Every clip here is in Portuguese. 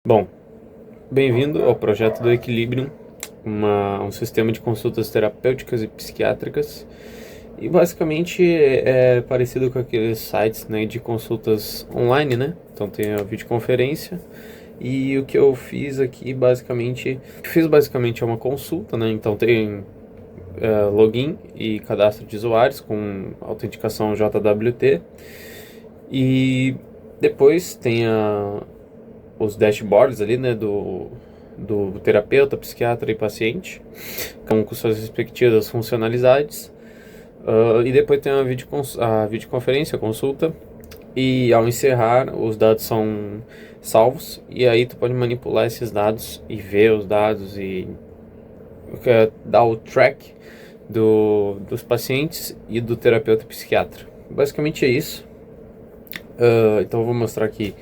Bom, bem-vindo ao projeto do Equilibrium, um sistema de consultas terapêuticas e psiquiátricas. E basicamente é parecido com aqueles sites, né, de consultas online, né? Então tem a videoconferência. E o que eu fiz aqui basicamente é uma consulta, né? Então tem login e cadastro de usuários com autenticação JWT. E depois tem os dashboards ali, né, do terapeuta, psiquiatra e paciente, com suas respectivas funcionalidades. E depois tem a videoconferência, a consulta. E ao encerrar, os dados são salvos. E aí tu pode manipular esses dados e ver os dados e dar o track dos pacientes e do terapeuta psiquiatra. Basicamente é isso. Então eu vou mostrar aqui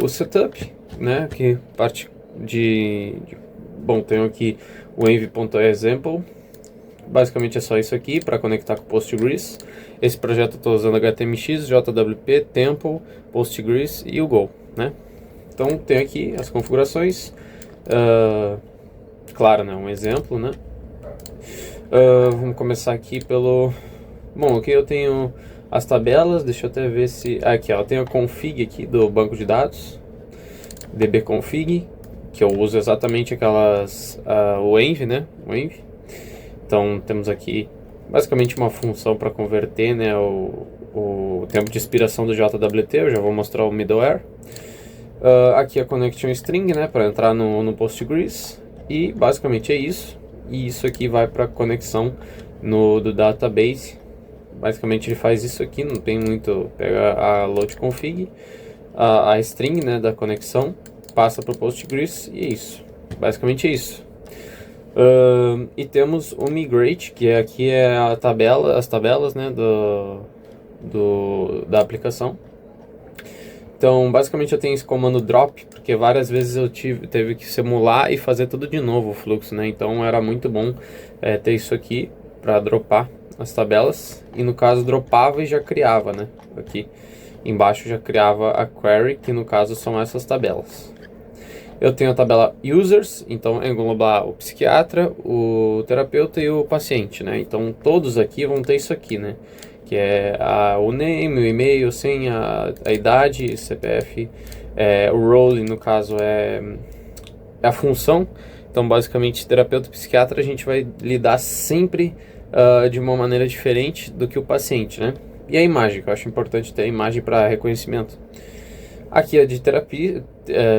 o setup, né? Que parte bom, tenho aqui o env.example. Basicamente é só isso aqui para conectar com o Postgres. Esse projeto eu estou usando HTMX, JWP, Temple, Postgres e o Go, né? Então tem aqui as configurações. Claro, né? Um exemplo, né? Vamos começar aqui pelo... Bom, aqui eu tenho as tabelas, deixa eu até ver se... Aqui, ó, eu tenho a config aqui do banco de dados, dbconfig, que eu uso exatamente o env, né? O env. Então temos aqui basicamente uma função para converter, né, o tempo de expiração do JWT. Eu já vou mostrar o middleware. Aqui a connection string, né, para entrar no Postgres. E basicamente é isso. E isso aqui vai para a conexão do database. Basicamente ele faz isso aqui, não tem muito. Pega a load config, a string, né, da conexão, passa para o Postgres e é isso. Basicamente é isso. E temos o migrate, que aqui é as tabelas, né, da aplicação. Então basicamente eu tenho esse comando drop, porque várias vezes eu teve que simular e fazer tudo de novo o fluxo, né? Então era muito bom ter isso aqui para dropar as tabelas. E no caso dropava e já criava, né? Aqui embaixo já criava a query, que no caso são essas tabelas. Eu tenho a tabela users, então englobar o psiquiatra, o terapeuta e o paciente, né? Então todos aqui vão ter isso aqui, né? Que é o name, o e-mail, senha, a idade, CPF, o role, no caso, é a função. Então basicamente terapeuta e psiquiatra a gente vai lidar sempre de uma maneira diferente do que o paciente, né? E a imagem, que eu acho importante ter a imagem para reconhecimento. Aqui é de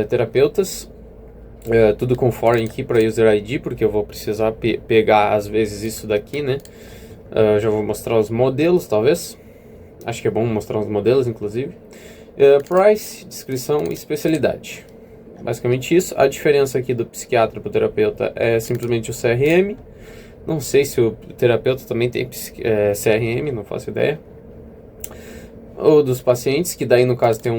terapeutas, tudo com foreign key para user ID, porque eu vou precisar pegar às vezes isso daqui, né? Já vou mostrar os modelos, talvez. Acho que é bom mostrar os modelos, inclusive. Price, descrição e especialidade. Basicamente isso. A diferença aqui do psiquiatra para o terapeuta é simplesmente o CRM. Não sei se o terapeuta também tem CRM, não faço ideia. Ou dos pacientes, que daí no caso tem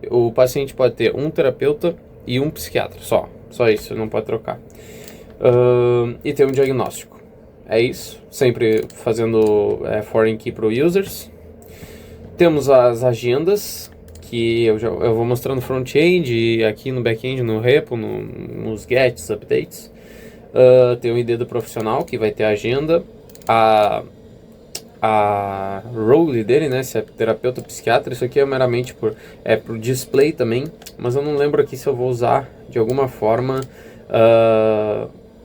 o paciente pode ter um terapeuta e um psiquiatra, só isso, não pode trocar. E tem um diagnóstico, é isso, sempre fazendo foreign key para os users. Temos as agendas, que eu vou mostrar no front-end, aqui no back-end, no repo, nos gets, updates. Tem o ID do profissional, que vai ter a agenda, a role dele, né, se é terapeuta ou psiquiatra. Isso aqui é meramente pro display também, mas eu não lembro aqui se eu vou usar de alguma forma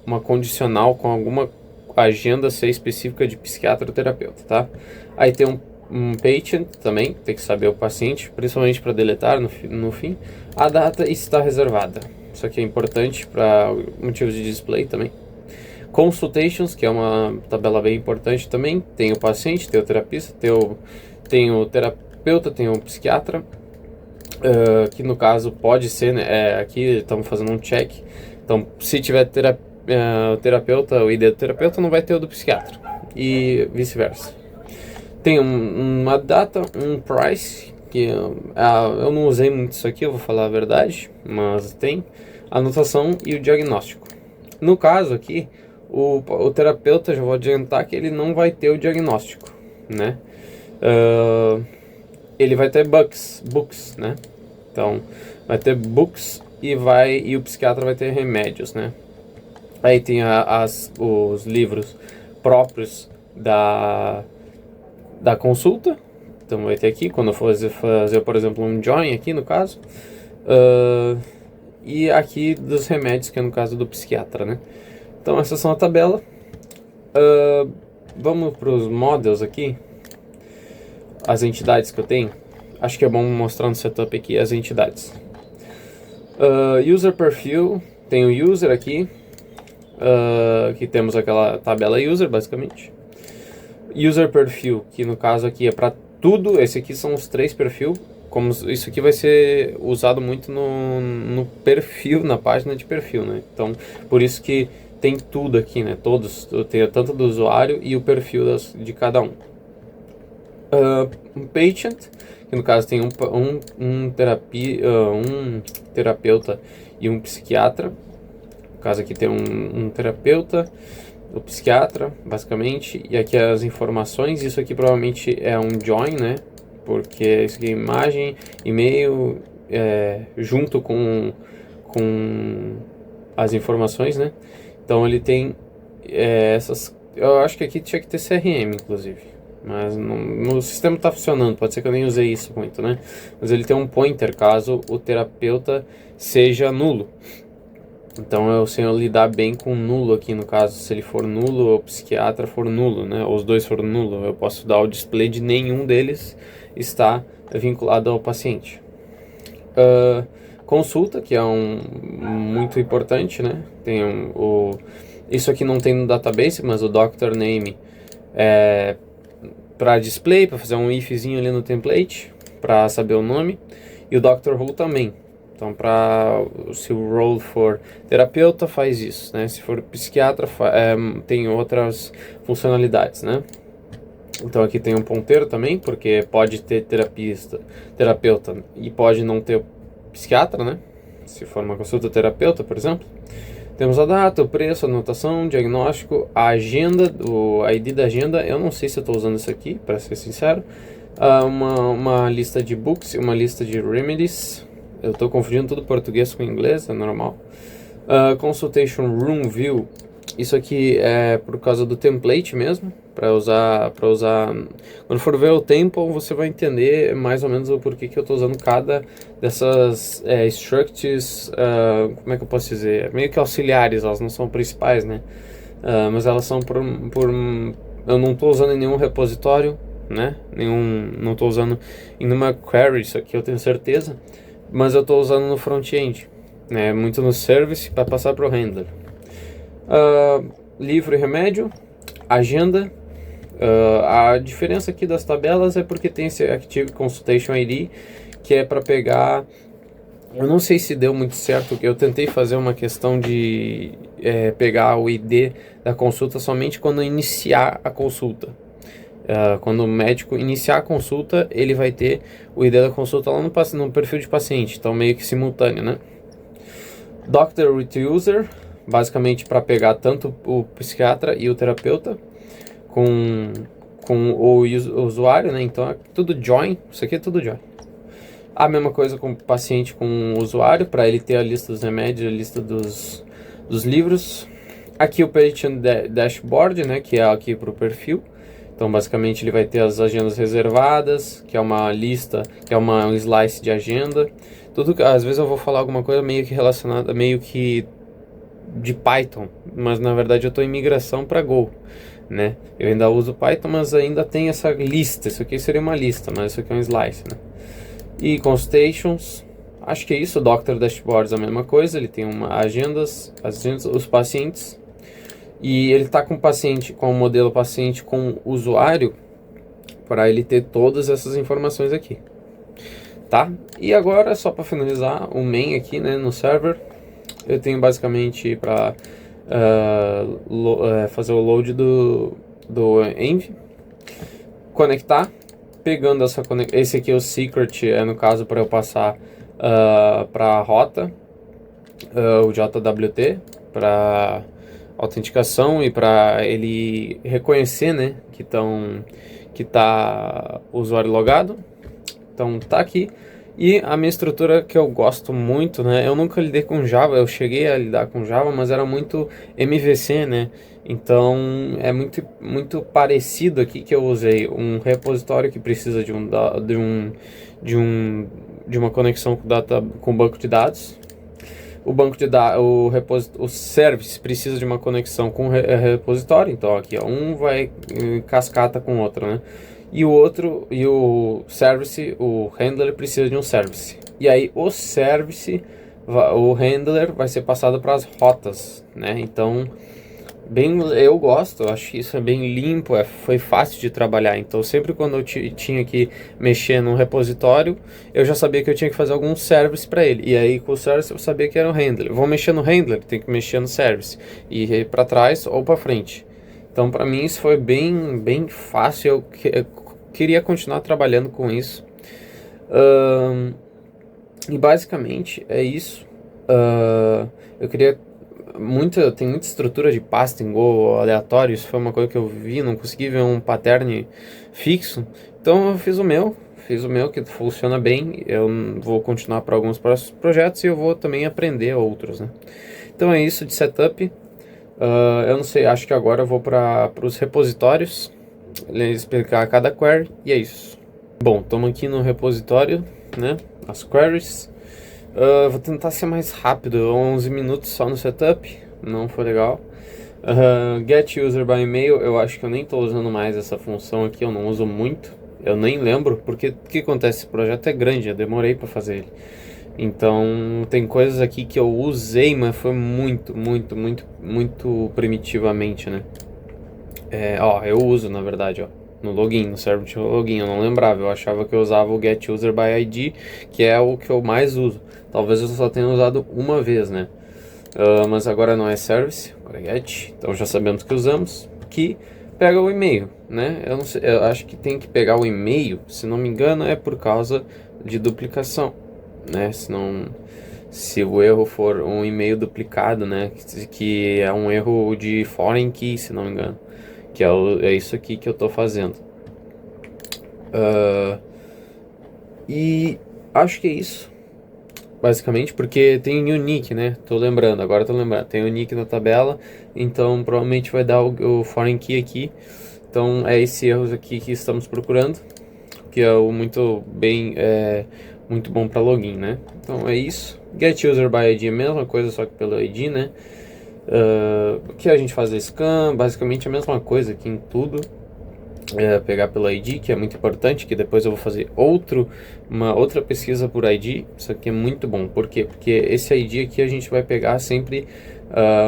uma condicional com alguma agenda ser específica de psiquiatra ou terapeuta, tá? Aí tem um patient também, tem que saber o paciente, principalmente para deletar no fim. A data está reservada, isso aqui é importante para motivos de display também. Consultations, que é uma tabela bem importante também. Tem o paciente, tem o terapista, tem o terapeuta, tem o psiquiatra, que no caso pode ser, né, aqui estamos fazendo um check. Então se tiver o terapeuta, o ID do terapeuta, não vai ter o do psiquiatra, e vice-versa. Tem uma data, um price, que eu não usei muito isso aqui, eu vou falar a verdade, mas tem a anotação e o diagnóstico. No caso aqui, o terapeuta, já vou adiantar que ele não vai ter o diagnóstico, né? Ele vai ter books, né? Então, vai ter books e o psiquiatra vai ter remédios, né? Aí tem os livros próprios da consulta. Então vai ter aqui, quando eu for fazer, por exemplo, um join aqui no caso. E aqui dos remédios, que é no caso do psiquiatra, né? Então essas são a tabela. Vamos para os models aqui. As entidades que eu tenho. Acho que é bom mostrar no setup aqui as entidades. User perfil. Tem o user aqui. Que temos aquela tabela user, basicamente. User perfil, que no caso aqui é para tudo. Esse aqui são os 3 perfis. Como isso aqui vai ser usado muito no perfil, na página de perfil, né? Então, por isso que tem tudo aqui, né? Todos, tem tanto do usuário e o perfil de cada um. Um patient, que no caso tem um terapeuta e um psiquiatra. No caso aqui tem um terapeuta, o psiquiatra, basicamente, e aqui as informações. Isso aqui provavelmente é um join, né? Porque isso aqui é imagem, e-mail, junto com as informações, né? Então ele tem essas. Eu acho que aqui tinha que ter CRM, inclusive. Mas no sistema está funcionando, pode ser que eu nem usei isso muito, né? Mas ele tem um pointer caso o terapeuta seja nulo. Então eu sei lidar bem com nulo aqui, no caso, se ele for nulo ou o psiquiatra for nulo, né? Ou os dois foram nulo, eu posso dar o display de nenhum deles está vinculado ao paciente. Consulta, que é muito importante, né? Tem isso aqui não tem no database, mas o Doctor Name é para display, para fazer um ifzinho ali no template, para saber o nome, e o Doctor Who também. Então, se o role for terapeuta, faz isso, né? Se for psiquiatra, tem outras funcionalidades, né? Então aqui tem um ponteiro também, porque pode ter terapeuta e pode não ter psiquiatra, né? Se for uma consulta terapeuta, por exemplo. Temos a data, o preço, a anotação, diagnóstico, a agenda, o ID da agenda. Eu não sei se eu estou usando isso aqui, para ser sincero. Uma lista de books e uma lista de remedies. Eu estou confundindo tudo português com inglês, é normal. Consultation Room View. Isso aqui é por causa do template mesmo, para usar. Quando for ver o tempo, você vai entender mais ou menos o porquê que eu estou usando cada dessas structs. Como é que eu posso dizer? Meio que auxiliares, elas não são principais, né? Mas elas são eu não estou usando em nenhum repositório, né? Não estou usando em nenhuma query, isso aqui eu tenho certeza. Mas eu estou usando no front-end, né? Muito no service para passar para o handler. Livro e remédio, agenda. A diferença aqui das tabelas é porque tem esse Active Consultation ID, que é para pegar. Eu não sei se deu muito certo, eu tentei fazer uma questão de pegar o ID da consulta somente quando iniciar a consulta. Quando o médico iniciar a consulta, ele vai ter o ID da consulta lá no perfil de paciente, então meio que simultâneo, né? Doctor with User, basicamente para pegar tanto o psiquiatra e o terapeuta com o usuário, né? Então é tudo join, isso aqui é tudo join. A mesma coisa com o paciente com o usuário, para ele ter a lista dos remédios, a lista dos livros. Aqui o Patient Dashboard, né? Que é aqui para o perfil. Então basicamente ele vai ter as agendas reservadas, que é uma lista, que é um slice de agenda. Às vezes eu vou falar alguma coisa meio que relacionada, meio que de Python, mas na verdade eu estou em migração para Go, né? Eu ainda uso Python, mas ainda tem essa lista. Isso aqui seria uma lista, mas isso aqui é um slice, né? E consultations, acho que é isso. Doctor Dashboards é a mesma coisa, ele tem agendas, os pacientes, e ele está com o paciente, com o modelo paciente com o usuário, para ele ter todas essas informações aqui, tá? E agora, só para finalizar, o main aqui, né, no server, eu tenho basicamente para fazer o load do env, conectar, pegando esse aqui é o secret, no caso para eu passar para a rota, o JWT, para autenticação e para ele reconhecer, né, que tá o usuário logado. Então tá aqui. E a minha estrutura que eu gosto muito, né? Eu nunca lidei com Java, eu cheguei a lidar com Java, mas era muito MVC, né? Então é muito parecido aqui que eu usei um repositório que precisa de uma conexão com banco de dados. O banco de dados, o service precisa de uma conexão com o repositório, então aqui ó, um vai cascata com o outro, né? E o service, o handler precisa de um service. E aí o handler vai ser passado para as rotas, né? Então eu gosto, eu acho que isso é bem limpo, foi fácil de trabalhar. Então, sempre quando eu tinha que mexer num repositório, eu já sabia que eu tinha que fazer algum service para ele. E aí, com o service, eu sabia que era o handler. Vou mexer no handler, tem que mexer no service. E para trás ou para frente. Então, para mim, isso foi bem fácil. Eu queria continuar trabalhando com isso. E basicamente é isso. Eu queria tem muita estrutura de pasta em Go aleatório, isso foi uma coisa que eu vi, não consegui ver um pattern fixo, então eu fiz o meu que funciona bem. Eu vou continuar para alguns próximos projetos e eu vou também aprender outros, né? Então é isso de setup. Eu não sei, acho que agora eu vou para os repositórios, explicar cada query, e é isso. Bom, estamos aqui no repositório, né, as queries. Vou tentar ser mais rápido, 11 minutos só no setup, não foi legal. Get user by email, eu acho que eu nem estou usando mais essa função aqui, eu não uso muito, eu nem lembro, porque o que acontece, esse projeto é grande, eu demorei para fazer ele. Então tem coisas aqui que eu usei, mas foi muito primitivamente, né? Eu uso na verdade, no login, no server de login, eu não lembrava, eu achava que eu usava o get user by ID, que é o que eu mais uso. Talvez eu só tenha usado uma vez, né? Mas agora não é service, agora é get, então já sabemos que usamos, que pega o e-mail, né? Eu não sei, eu acho que tem que pegar o e-mail, se não me engano é por causa de duplicação, né? Se o erro for um e-mail duplicado, né? Que é um erro de foreign key, se não me engano, que é isso aqui que eu tô fazendo. E acho que é isso, basicamente, porque tem unique, né? Agora tô lembrando, tem unique na tabela, então provavelmente vai dar o foreign key aqui. Então é esse erro aqui que estamos procurando, que é muito bom para login, né? Então é isso. Get user by ID é a mesma coisa, só que pelo ID, né? Que a gente faz scan, basicamente a mesma coisa aqui em tudo. Pegar pelo ID, que é muito importante, que depois eu vou fazer uma outra pesquisa por ID. Isso aqui é muito bom, por quê? Porque esse ID aqui a gente vai pegar sempre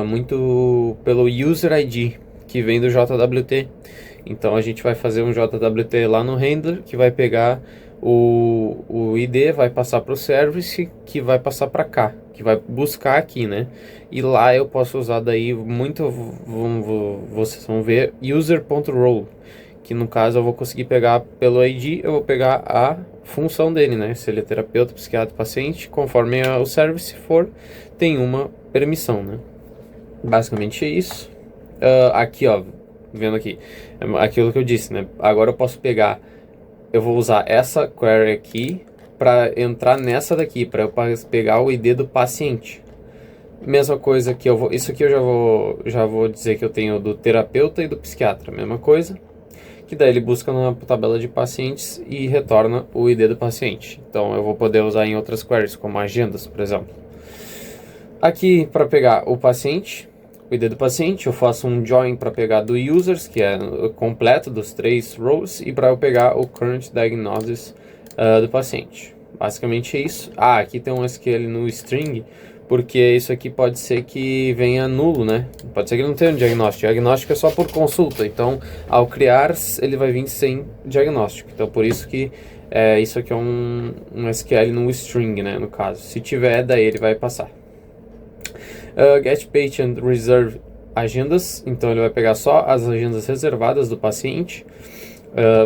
muito pelo user ID, que vem do JWT. Então a gente vai fazer um JWT lá no handler, que vai pegar o ID, vai passar para o service, que vai passar para cá, que vai buscar aqui, né? E lá eu posso usar daí vocês vão ver user.role, que no caso eu vou conseguir pegar pelo ID, eu vou pegar a função dele, né? Se ele é terapeuta, psiquiatra, paciente, conforme o service for, tem uma permissão, né? Basicamente é isso. Aqui, ó, vendo aqui, aquilo que eu disse, né? Agora eu posso pegar, eu vou usar essa query aqui para entrar nessa daqui, para eu pegar o ID do paciente. Mesma coisa que isso aqui eu já vou dizer que eu tenho do terapeuta e do psiquiatra, mesma coisa. Que daí ele busca na tabela de pacientes e retorna o ID do paciente. Então eu vou poder usar em outras queries, como agendas, por exemplo. Aqui para pegar o paciente, o ID do paciente, eu faço um join para pegar do users, que é o completo dos 3 rows, e para eu pegar o current diagnosis do paciente. Basicamente é isso. Aqui tem um SQL no string, porque isso aqui pode ser que venha nulo, né? Pode ser que não tenha um diagnóstico. Diagnóstico é só por consulta, então ao criar ele vai vir sem diagnóstico. Então por isso que isso aqui é um SQL no string, né? No caso, se tiver, daí ele vai passar. Get patient reserve agendas, então ele vai pegar só as agendas reservadas do paciente.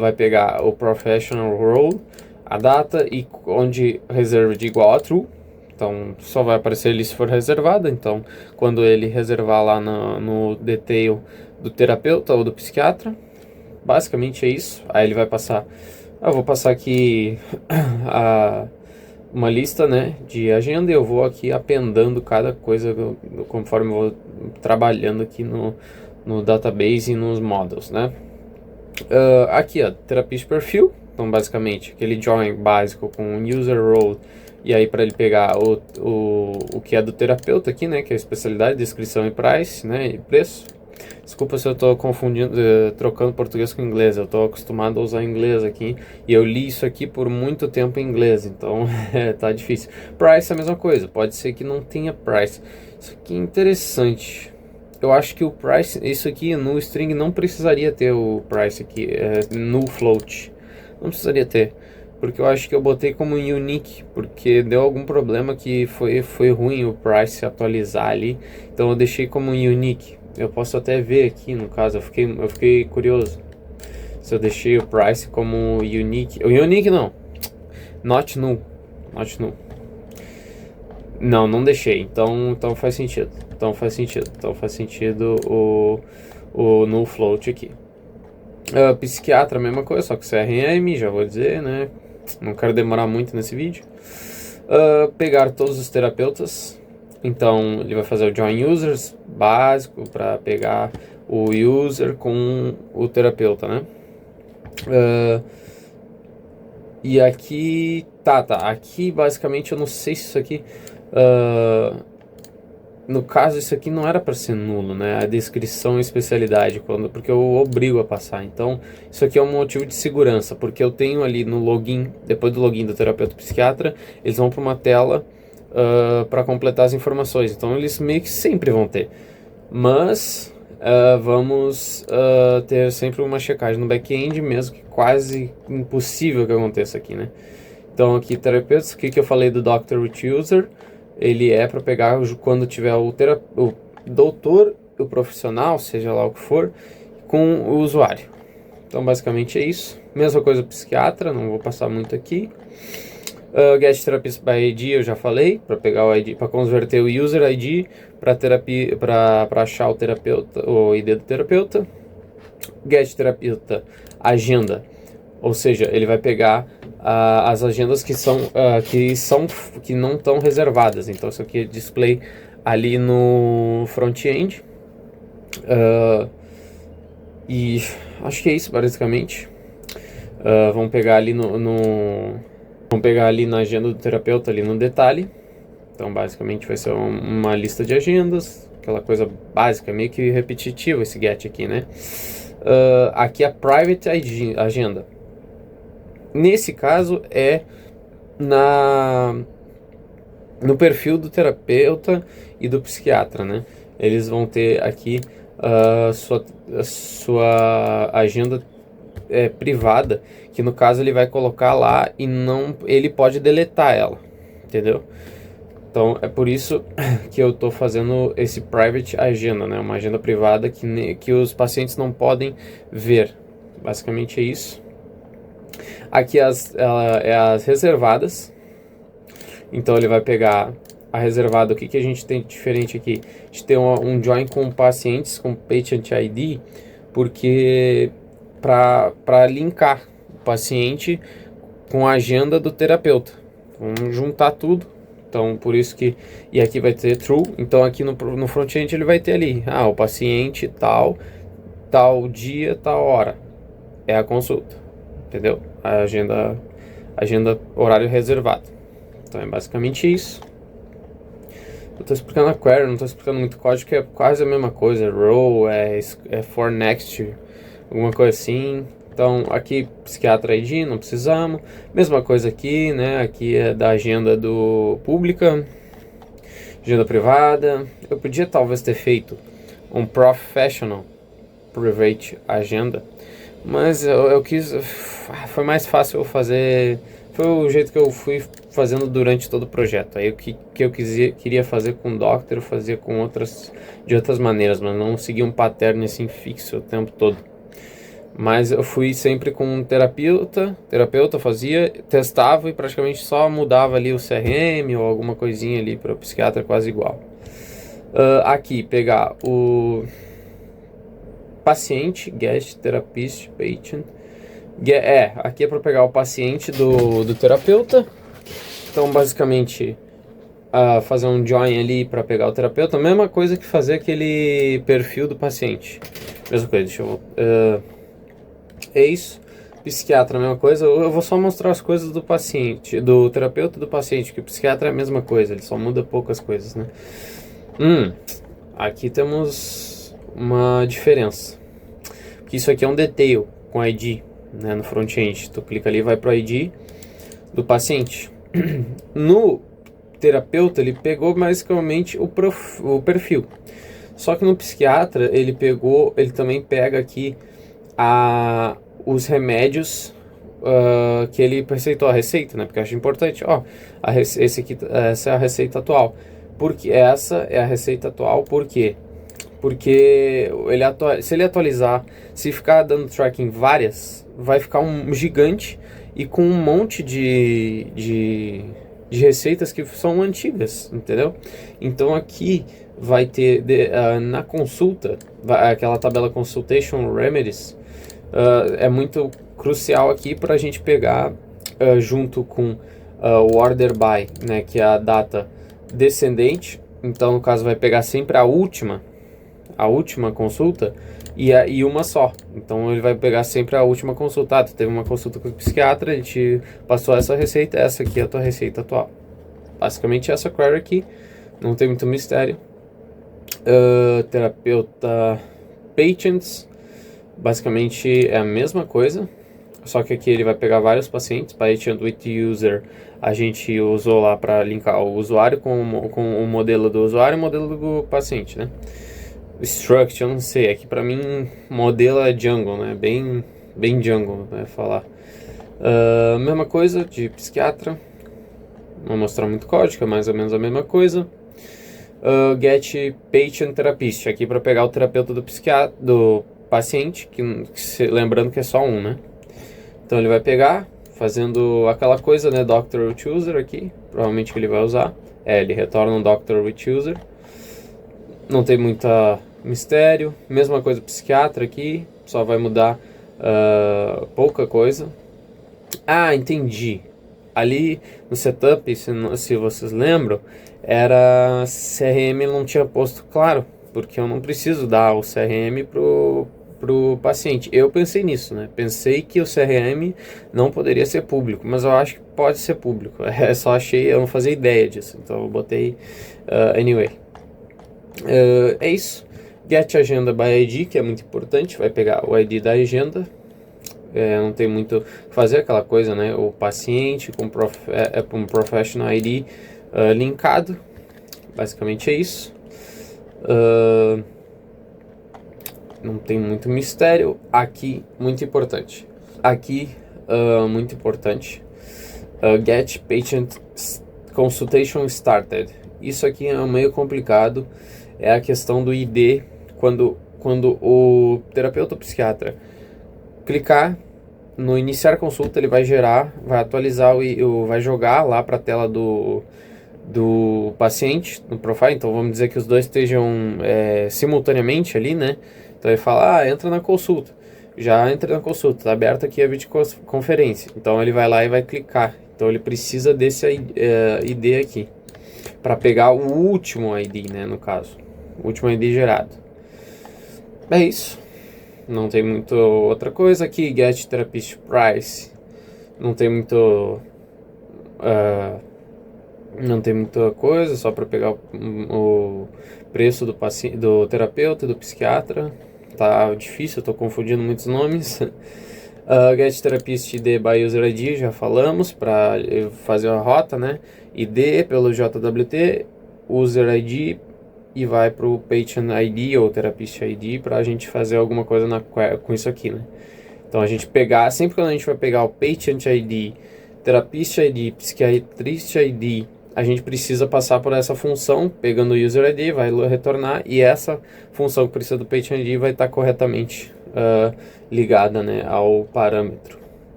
Vai pegar o professional role, a data e onde reserved igual a true. Então só vai aparecer ali se for reservada. Então quando ele reservar lá no detail do terapeuta ou do psiquiatra, basicamente é isso. Aí ele vai passar, eu vou passar aqui uma lista, né, de agenda, e eu vou aqui apendando cada coisa conforme eu vou trabalhando aqui no database e nos models, né. Aqui, ó, terapia de perfil. Então, basicamente, aquele join básico com user role, e aí para ele pegar o que é do terapeuta aqui, né, que é a especialidade, descrição e price, né, e preço. Desculpa se eu estou confundindo, trocando português com inglês, eu estou acostumado a usar inglês aqui, e eu li isso aqui por muito tempo em inglês, então tá difícil. Price é a mesma coisa, pode ser que não tenha price. Isso aqui é interessante. Eu acho que o price, isso aqui no string não precisaria ter o price aqui, no float. Não precisaria ter, porque eu acho que eu botei como unique, porque deu algum problema que foi ruim o price atualizar ali, então eu deixei como unique. Eu posso até ver aqui, no caso, eu fiquei curioso se eu deixei o price como unique. O unique não, not null. Não deixei, então faz sentido. Então faz sentido o null float aqui. Psiquiatra, a mesma coisa, só que CRM, já vou dizer, né? Não quero demorar muito nesse vídeo. Pegar todos os terapeutas. Então ele vai fazer o join users básico para pegar o user com o terapeuta, né? E aqui aqui basicamente eu não sei se isso aqui no caso isso aqui não era para ser nulo, né? A descrição e especialidade, porque eu obrigo a passar. Então isso aqui é um motivo de segurança, porque eu tenho ali no login, depois do login do terapeuta psiquiatra, eles vão para uma tela para completar as informações. Então eles meio que sempre vão ter, mas vamos ter sempre uma checagem no back-end, mesmo que quase impossível que aconteça aqui, né? Então aqui terapeutas, o que eu falei do Doctor with User, ele é para pegar quando tiver o doutor, o profissional, seja lá o que for, com o usuário. Então basicamente é isso. Mesma coisa psiquiatra, não vou passar muito aqui. Get Therapist by ID eu já falei, para pegar o ID, para converter o user ID para achar o terapeuta, o ID do terapeuta. Get terapeuta agenda, ou seja, ele vai pegar as agendas que não estão reservadas. Então isso aqui é display ali no front-end. E acho que é isso basicamente. Vamos pegar ali vamos pegar ali na agenda do terapeuta, ali no detalhe. Então basicamente vai ser uma lista de agendas, aquela coisa básica, meio que repetitiva esse get aqui, né? Aqui a private agenda. Nesse caso é no perfil do terapeuta e do psiquiatra, né? Eles vão ter aqui sua agenda privada, que no caso ele vai colocar lá e ele pode deletar ela, entendeu? Então é por isso que eu estou fazendo esse private agenda, né? Uma agenda privada que os pacientes não podem ver. Basicamente é isso. Aqui as reservadas. Então ele vai pegar a reservada. O que a gente tem de diferente aqui? A gente tem um join com pacientes com Patient ID, porque para linkar o paciente com a agenda do terapeuta. Vamos juntar tudo. Então por isso que... E aqui vai ter true. Então aqui no front-end ele vai ter ali, o paciente tal dia, tal hora é a consulta, entendeu? A agenda horário reservado. Então é basicamente isso. Eu estou explicando a query, não estou explicando muito código, que é quase a mesma coisa. Row, for next, alguma coisa assim. Então aqui psiquiatra ID, não precisamos. Mesma coisa aqui, né? Aqui é da agenda do pública, agenda privada. Eu podia talvez ter feito um professional private agenda, mas eu quis, foi mais fácil eu fazer, foi o jeito que eu fui fazendo durante todo o projeto. Aí o que eu queria fazer com o Doctor, eu fazia de outras maneiras, mas não seguia um pattern assim fixo o tempo todo. Mas eu fui sempre com um terapeuta fazia, testava e praticamente só mudava ali o CRM ou alguma coisinha ali para o psiquiatra, quase igual. Aqui, pegar o paciente, guest, therapist, patient. Aqui é para pegar o paciente do terapeuta Então, basicamente, fazer um join ali para pegar o terapeuta, a mesma coisa que fazer aquele perfil do paciente. Mesma coisa, deixa eu... é isso. Psiquiatra, a mesma coisa. Eu vou só mostrar as coisas do paciente, do terapeuta e do paciente, que o psiquiatra é a mesma coisa, ele só muda poucas coisas, né? Aqui temos uma diferença. Porque isso aqui é um detail com ID, né, no front-end. Tu clica ali e vai pro ID do paciente. No terapeuta, ele pegou basicamente o perfil. Só que no psiquiatra, ele também pega aqui os remédios que ele receitou, a receita, né? Porque eu acho importante, essa é a receita atual. Porque essa é a receita atual, por quê? Porque se ele atualizar, se ficar dando tracking várias, vai ficar um gigante e com um monte de receitas que são antigas, entendeu? Então aqui vai ter na consulta, aquela tabela Consultation Remedies, é muito crucial aqui para a gente pegar junto com o Order By, né, que é a data descendente. Então no caso vai pegar sempre a última consulta e uma só. Então ele vai pegar sempre a última consulta. Tu teve uma consulta com o psiquiatra, ele te passou essa receita, essa aqui é a tua receita atual. Basicamente essa query aqui, não tem muito mistério. Terapeuta Patients, basicamente é a mesma coisa, só que aqui ele vai pegar vários pacientes. Patient with User a gente usou lá para linkar o usuário com o modelo do usuário e o modelo do paciente, né? Struct, eu não sei, aqui pra mim modelo é Django, né? Bem Django, né? Falar. Mesma coisa de psiquiatra, não mostrar muito código, é mais ou menos a mesma coisa. Get Patient Therapist, aqui para pegar o terapeuta do paciente, lembrando que é só um, né? Então ele vai pegar, fazendo aquela coisa, né? Doctor with User aqui, provavelmente que ele vai usar. Ele retorna um Doctor with User. Não tem muita mistério. Mesma coisa psiquiatra aqui, só vai mudar pouca coisa. Entendi. Ali no setup, se vocês lembram, era CRM, não tinha posto claro, porque eu não preciso dar o CRM pro paciente. Eu pensei nisso, né? Pensei que o CRM não poderia ser público, mas eu acho que pode ser público. Só achei, eu não fazia ideia disso, então eu botei anyway. É isso. Get Agenda by ID, que é muito importante, vai pegar o ID da agenda. Não tem muito fazer aquela coisa, né? O paciente com um Professional ID linkado. Basicamente é isso. Não tem muito mistério. Aqui, muito importante. Muito importante. Get Patient Consultation Started. Isso aqui é meio complicado. É a questão do ID. Quando o terapeuta ou psiquiatra clicar no iniciar consulta, ele vai atualizar, vai jogar lá para a tela do paciente, no profile. Então vamos dizer que os dois estejam simultaneamente ali, né? Então ele fala, entra na consulta. Já entra na consulta, tá aberta aqui a videoconferência. Então ele vai lá e vai clicar. Então ele precisa desse ID aqui, para pegar o último ID, né, no caso. O último ID gerado. É isso. Não tem muito outra coisa aqui. Get Therapist Price. Não tem muito... não tem muita coisa, só para pegar o preço do paciente, do terapeuta e do psiquiatra. Tá difícil, eu tô confundindo muitos nomes. Get Therapist ID by User ID, já falamos, para fazer a rota, né? ID pelo JWT, User ID, e vai para o Patient ID ou Therapist ID para a gente fazer alguma coisa com isso aqui, né? Então a gente pegar, sempre quando a gente vai pegar o Patient ID, Therapist ID, Psychiatrist ID, a gente precisa passar por essa função, pegando o User ID, vai retornar, e essa função que precisa do Patient ID vai estar corretamente ligada, né, ao parâmetro.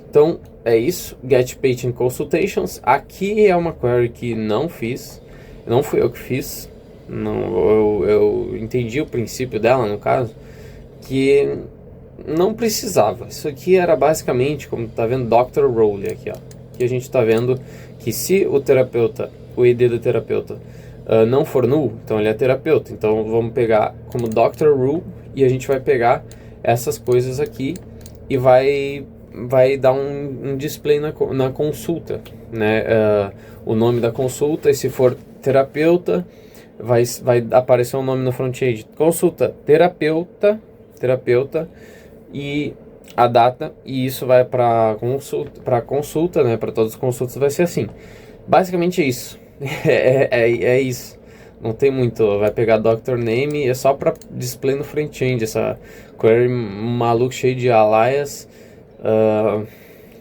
Então é isso. Get Patient Consultations. Aqui é uma query que não fui eu que fiz. Eu entendi o princípio dela, no caso, que não precisava. Isso aqui era basicamente, como tá vendo, Dr. Role aqui, ó. que a gente está vendo que se o terapeuta, o ID do terapeuta, não for null, então ele é terapeuta. Então vamos pegar como Dr. Rule e a gente vai pegar essas coisas aqui e vai dar um display na consulta, né? O nome da consulta, e se for terapeuta, vai aparecer um nome no front-end, consulta terapeuta, e a data, e isso vai para consulta, né? Para todas as consultas vai ser assim. Basicamente é isso. é isso. Não tem muito. Vai pegar Dr. Name, é só para display no front-end. Essa query maluco cheio de alias,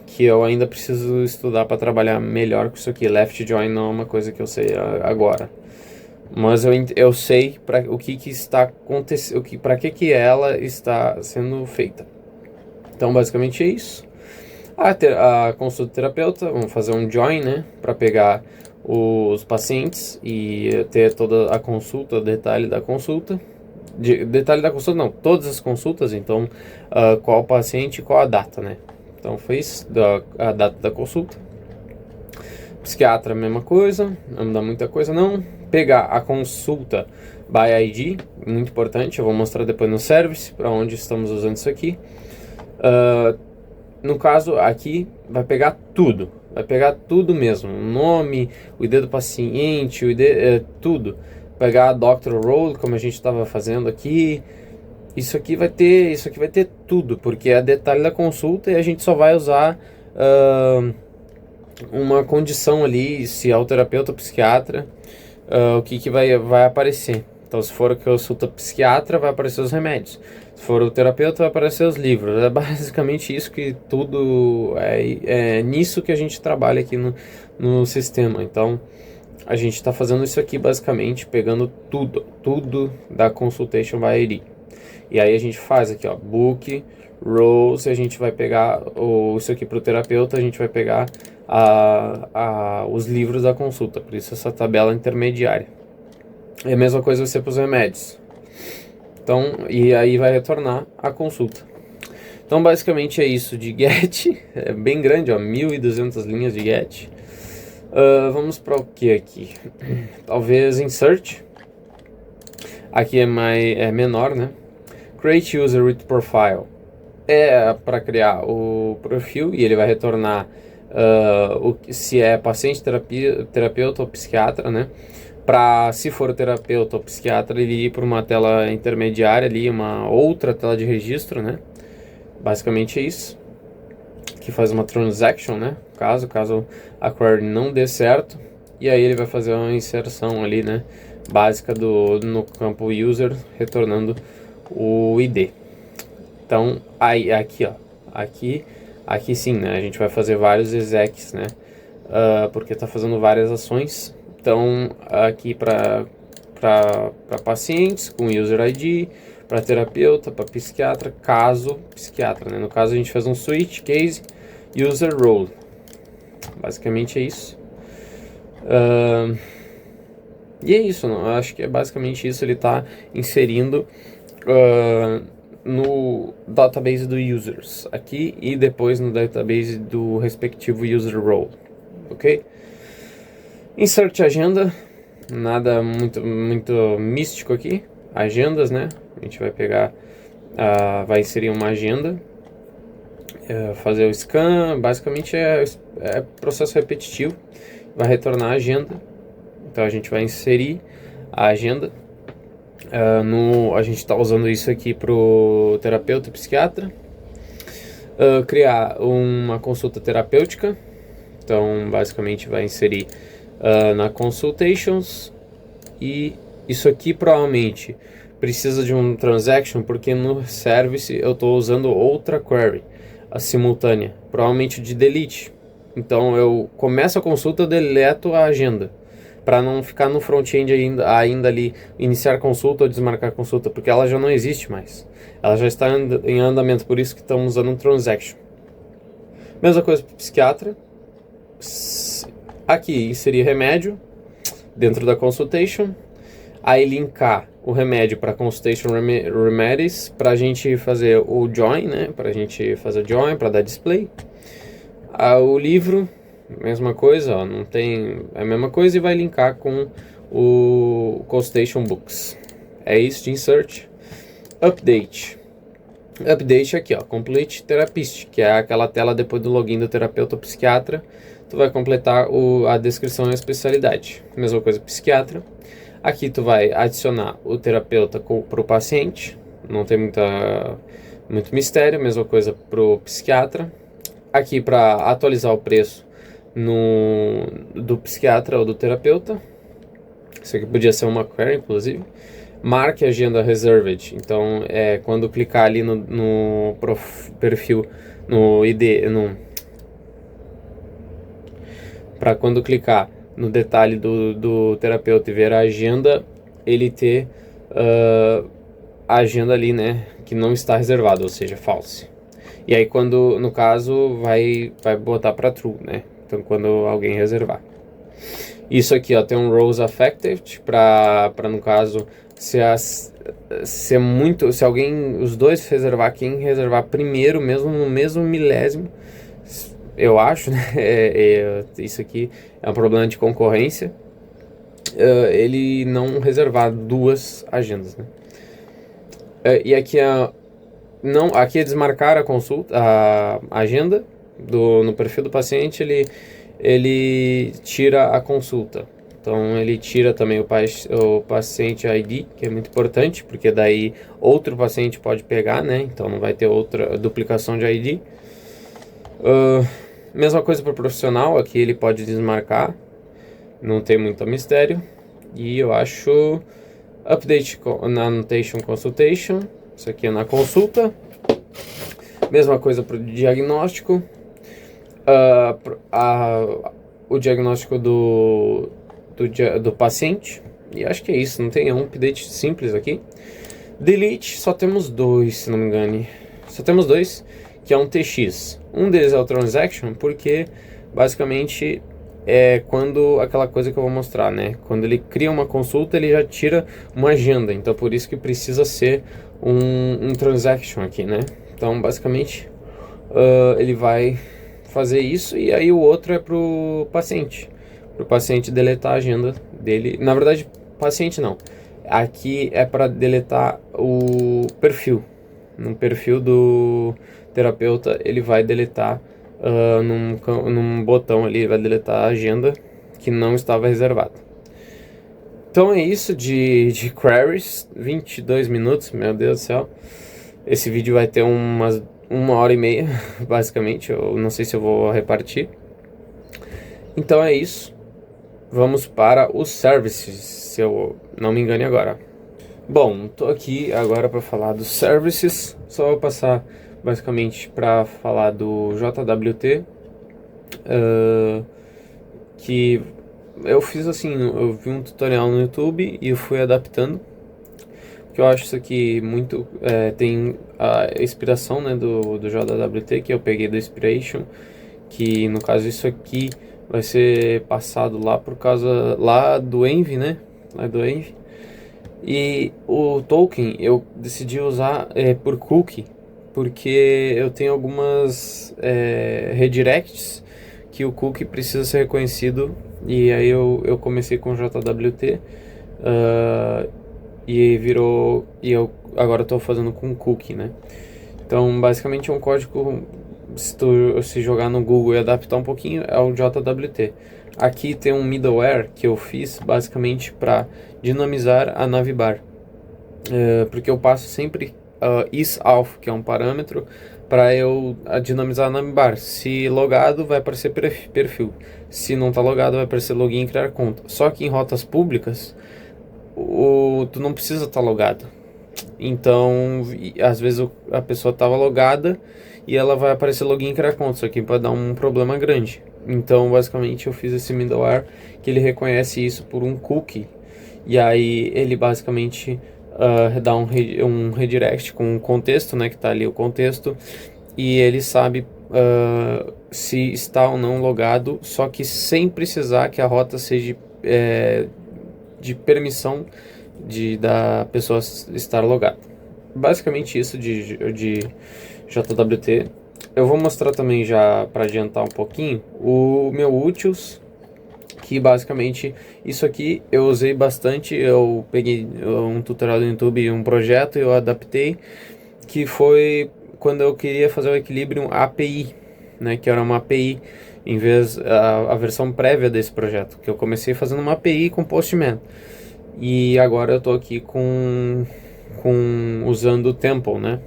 que eu ainda preciso estudar para trabalhar melhor com isso aqui. Left join não é uma coisa que eu sei agora. Mas eu sei para o que está acontecendo, para que ela está sendo feita. Então basicamente é isso. A consulta terapeuta, vamos fazer um join, né, para pegar os pacientes e ter toda a consulta, detalhe da consulta. Detalhe da consulta não, todas as consultas, então qual paciente e qual a data, né. Então foi isso, a data da consulta. Psiquiatra, mesma coisa, não muda muita coisa não. Pegar a consulta by ID, muito importante, eu vou mostrar depois no service, para onde estamos usando isso aqui. No caso aqui, vai pegar tudo mesmo, o nome, o ID do paciente, o ID, tudo. Pegar a Dr. Role, como a gente estava fazendo aqui. Isso aqui vai ter tudo, porque é detalhe da consulta e a gente só vai usar uma condição ali, se é o terapeuta ou psiquiatra, o que vai aparecer. Então, se for a consulta psiquiatra, vai aparecer os remédios. Se for o terapeuta, vai aparecer os livros. É basicamente isso que tudo... É nisso que a gente trabalha aqui no sistema. Então, a gente está fazendo isso aqui, basicamente, pegando tudo da Consultation by ID. E aí a gente faz aqui, ó, Book, Roles, a gente vai pegar isso aqui para o terapeuta, a gente vai pegar os livros da consulta. Por isso essa tabela intermediária. É a mesma coisa você para os remédios. Então, e aí vai retornar a consulta. Então, basicamente é isso de get. É bem grande, ó, 1.200 linhas de get. Vamos para o que aqui? Talvez insert. Aqui é menor, né? Create user with profile. É para criar o perfil e ele vai retornar se é paciente, terapeuta ou psiquiatra, né? Se for o terapeuta ou psiquiatra, ele ir para uma tela intermediária ali, uma outra tela de registro, né? Basicamente é isso. Que faz uma transaction, né? Caso a query não dê certo. E aí ele vai fazer uma inserção ali, né? Básica no campo user, retornando o ID. Então, aí, aqui, ó. Aqui sim, né? A gente vai fazer vários execs, né? Porque tá fazendo várias ações. Então, aqui para pacientes com user ID, para terapeuta, para psiquiatra, caso psiquiatra, né? No caso a gente faz um switch case user role. Basicamente é isso. E é isso, não? Eu acho que é basicamente isso. Ele está inserindo no database do users aqui e depois no database do respectivo user role, ok? Insert agenda, nada muito místico aqui. Agendas, né? A gente vai pegar, vai inserir uma agenda, fazer o scan, basicamente é processo repetitivo, vai retornar a agenda. Então a gente vai inserir a agenda. A gente está usando isso aqui para o terapeuta e psiquiatra. Criar uma consulta terapêutica. Então basicamente vai inserir na consultations. E isso aqui provavelmente precisa de um transaction, porque no service eu estou usando outra query, a simultânea, provavelmente de delete. Então eu começo a consulta, eu deleto a agenda, para não ficar no front-end ainda ali, iniciar consulta ou desmarcar consulta, porque ela já não existe mais. Ela já está em andamento, por isso que estamos usando um transaction. Mesma coisa para o psiquiatra. Aqui inserir remédio dentro da consultation. Aí linkar o remédio para consultation remedies, para a gente fazer o join, né? Para a gente fazer o join, para dar display. O livro, mesma coisa, ó, não tem é a mesma coisa e vai linkar com o CallStation Books. É isso de insert. Update. Update aqui, ó, Complete Therapist, que é aquela tela depois do login do terapeuta ou psiquiatra. Tu vai completar a descrição e a especialidade. Mesma coisa, psiquiatra. Aqui tu vai adicionar o terapeuta para o paciente. Não tem muito mistério. Mesma coisa para o psiquiatra. Aqui para atualizar o preço do psiquiatra ou do terapeuta. Isso aqui podia ser uma query, inclusive. Marque agenda reserved. Então, quando clicar ali no perfil, no ID, para quando clicar no detalhe do terapeuta e ver a agenda, ele ter a agenda ali, né, que não está reservada, ou seja, false. E aí, quando, no caso, vai botar para true, né? Então, quando alguém reservar. Isso aqui, ó, tem um rows affected para no caso se alguém, os dois reservar, quem reservar primeiro, mesmo no mesmo milésimo, eu acho, né? Isso aqui é um problema de concorrência. Ele não reservar duas agendas, né? E aqui aqui é desmarcar a consulta, a agenda no perfil do paciente, ele tira a consulta. Então ele tira também o paciente ID, que é muito importante, porque daí outro paciente pode pegar, né? Então não vai ter outra duplicação de ID. Mesma coisa para o profissional, aqui ele pode desmarcar, não tem muito mistério. E eu acho update na annotation consultation, isso aqui é na consulta. Mesma coisa para o diagnóstico. O diagnóstico do paciente. E acho que é isso, não tem um update simples aqui. Delete, só temos dois, se não me engano. Só temos dois, que é um TX. Um deles é o transaction, porque basicamente é quando aquela coisa que eu vou mostrar, né? Quando ele cria uma consulta, ele já tira uma agenda. Então por isso que precisa ser um transaction aqui, né? Então basicamente ele vai fazer isso, e aí o outro é pro paciente deletar a agenda dele. Na verdade, paciente não. Aqui é para deletar o perfil. No perfil do terapeuta, ele vai deletar num botão ali, ele vai deletar a agenda que não estava reservada. Então é isso de queries, 22 minutos, meu Deus do céu. Esse vídeo vai ter uma hora e meia, basicamente. Eu não sei se eu vou repartir. Então é isso. Vamos para os services, se eu não me engane agora. Bom, tô aqui agora para falar dos services. Só vou passar basicamente para falar do JWT, que eu fiz assim, eu vi um tutorial no YouTube e eu fui adaptando. Que eu acho isso aqui muito, tem a inspiração, né, do JWT, que eu peguei do Inspiration, que no caso isso aqui vai ser passado lá por causa lá do Envy, né, lá do Envy. E o token eu decidi usar por cookie, porque eu tenho algumas redirects que o cookie precisa ser reconhecido, e aí eu comecei com JWT, e eu agora estou fazendo com cookie, né? Então basicamente é um código, se jogar no Google e adaptar um pouquinho, é o JWT. Aqui tem um middleware que eu fiz basicamente para dinamizar a navbar, porque eu passo sempre isAlpha, que é um parâmetro para eu dinamizar a navbar. Se logado vai aparecer perfil, se não está logado vai aparecer login e criar conta. Só que em rotas públicas tu não precisa estar logado. Então, às vezes a pessoa estava logada e ela vai aparecer login e criar conta. Isso aqui pode dar um problema grande. Então, basicamente, eu fiz esse middleware que ele reconhece isso por um cookie. E aí, ele basicamente dá um redirect com o contexto, né? Que está ali o contexto. E ele sabe se está ou não logado, só que sem precisar que a rota seja de permissão da pessoa estar logada. Basicamente isso de JWT. Eu vou mostrar também, já para adiantar um pouquinho, o meu utils, que basicamente isso aqui eu usei bastante. Eu peguei um tutorial do YouTube, um projeto, e eu adaptei, que foi quando eu queria fazer o Equilibrium API, né, que era uma API em vez a versão prévia desse projeto, que eu comecei fazendo uma API com Postman, e agora eu estou aqui com usando o Temple, né,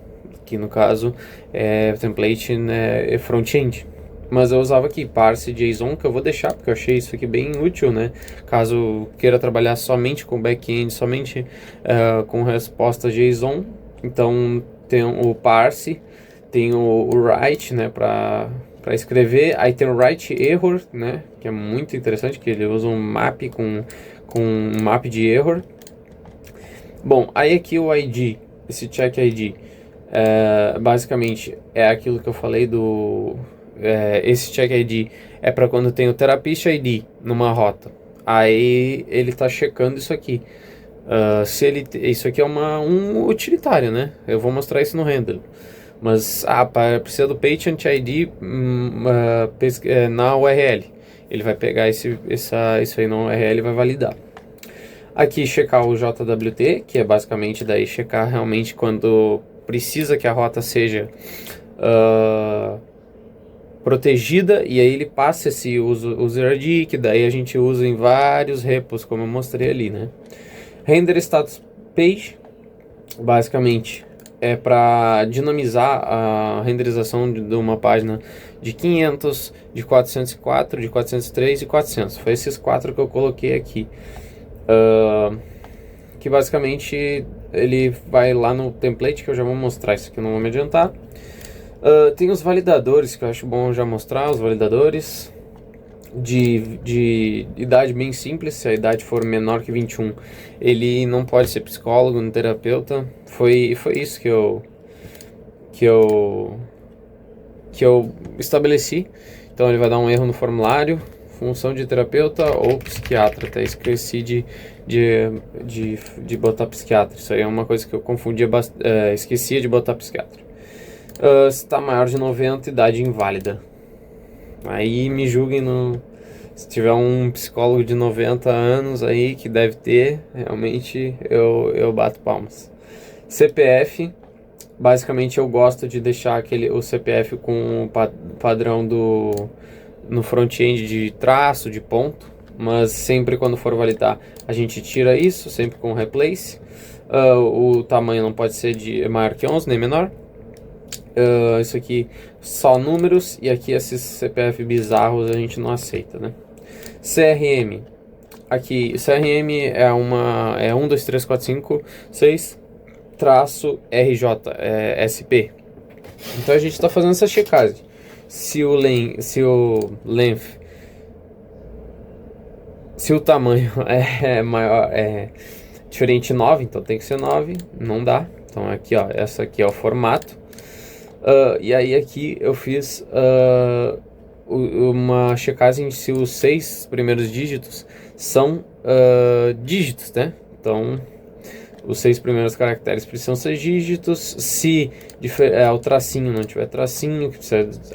que no caso é template, né, é front-end. Mas eu usava aqui parse JSON, que eu vou deixar porque eu achei isso aqui bem útil, né, caso queira trabalhar somente com back-end, somente com resposta JSON. Então tem o parse, tem o write, né, para escrever. Aí tem o write error, né, que é muito interessante, que ele usa um map com um map de error. Bom, aí aqui o ID, esse check ID, basicamente é aquilo que eu falei do... esse check ID é para quando tem o therapist ID numa rota. Aí ele está checando isso aqui. Se ele, isso aqui é um utilitário, né? Eu vou mostrar isso no render. Mas precisa do patient ID na URL. Ele vai pegar isso aí na URL e vai validar. Aqui checar o JWT, que é basicamente daí checar realmente quando precisa que a rota seja protegida, e aí ele passa esse user ID, que daí a gente usa em vários repos, como eu mostrei ali, né? Render status page, basicamente é para dinamizar a renderização de uma página de 500, de 404, de 403 e 400. Foi esses 4 que eu coloquei aqui. Que basicamente ele vai lá no template, que eu já vou mostrar, isso aqui não vou me adiantar. Tem os validadores, que eu acho bom já mostrar, os validadores de idade bem simples. Se a idade for menor que 21, ele não pode ser psicólogo, nem terapeuta. Foi isso que eu estabeleci. Então ele vai dar um erro no formulário, função de terapeuta ou psiquiatra. Até esqueci de botar psiquiatra. Isso aí é uma coisa que eu confundia esquecia de botar psiquiatra. Se está maior de 90, idade inválida. Aí me julguem se tiver um psicólogo de 90 anos aí, que deve ter, realmente eu bato palmas. CPF, basicamente eu gosto de deixar o CPF com o padrão no front-end de traço, de ponto, mas sempre quando for validar a gente tira isso, sempre com replace. O tamanho não pode ser maior que 11, nem menor. Isso aqui só números, e aqui esses CPF bizarros a gente não aceita, né? CRM, aqui CRM é 1, 2, 3, 4, 5, 6 traço RJ, SP. Então a gente está fazendo essa checagem. Se o length, se o tamanho é maior, é diferente de 9, então tem que ser 9, não dá. Então aqui, ó, essa aqui é o formato. E aí aqui eu fiz uma checagem se os 6 primeiros dígitos são dígitos, né? Então os 6 primeiros caracteres precisam ser dígitos. Se o tracinho não tiver tracinho,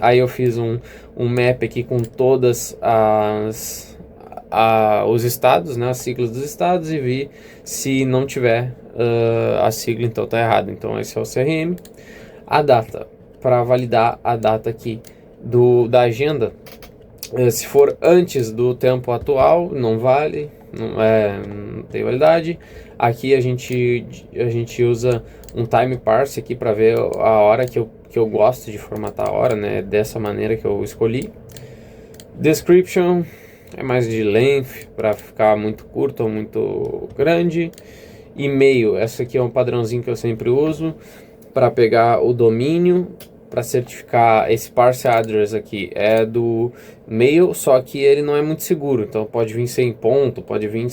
aí eu fiz um map aqui com todas os estados, né, as siglas dos estados, e vi se não tiver a sigla, então tá errado. Então esse é o CRM. A data, para validar a data aqui da agenda, se for antes do tempo atual, não vale, não tem validade. Aqui a gente usa um time parse aqui para ver a hora que eu gosto de formatar a hora, né? Dessa maneira que eu escolhi. Description é mais de length, para ficar muito curto ou muito grande. E-mail, essa aqui é um padrãozinho que eu sempre uso para pegar o domínio, para certificar. Esse parse address aqui é do mail, só que ele não é muito seguro, então pode vir sem ponto, pode vir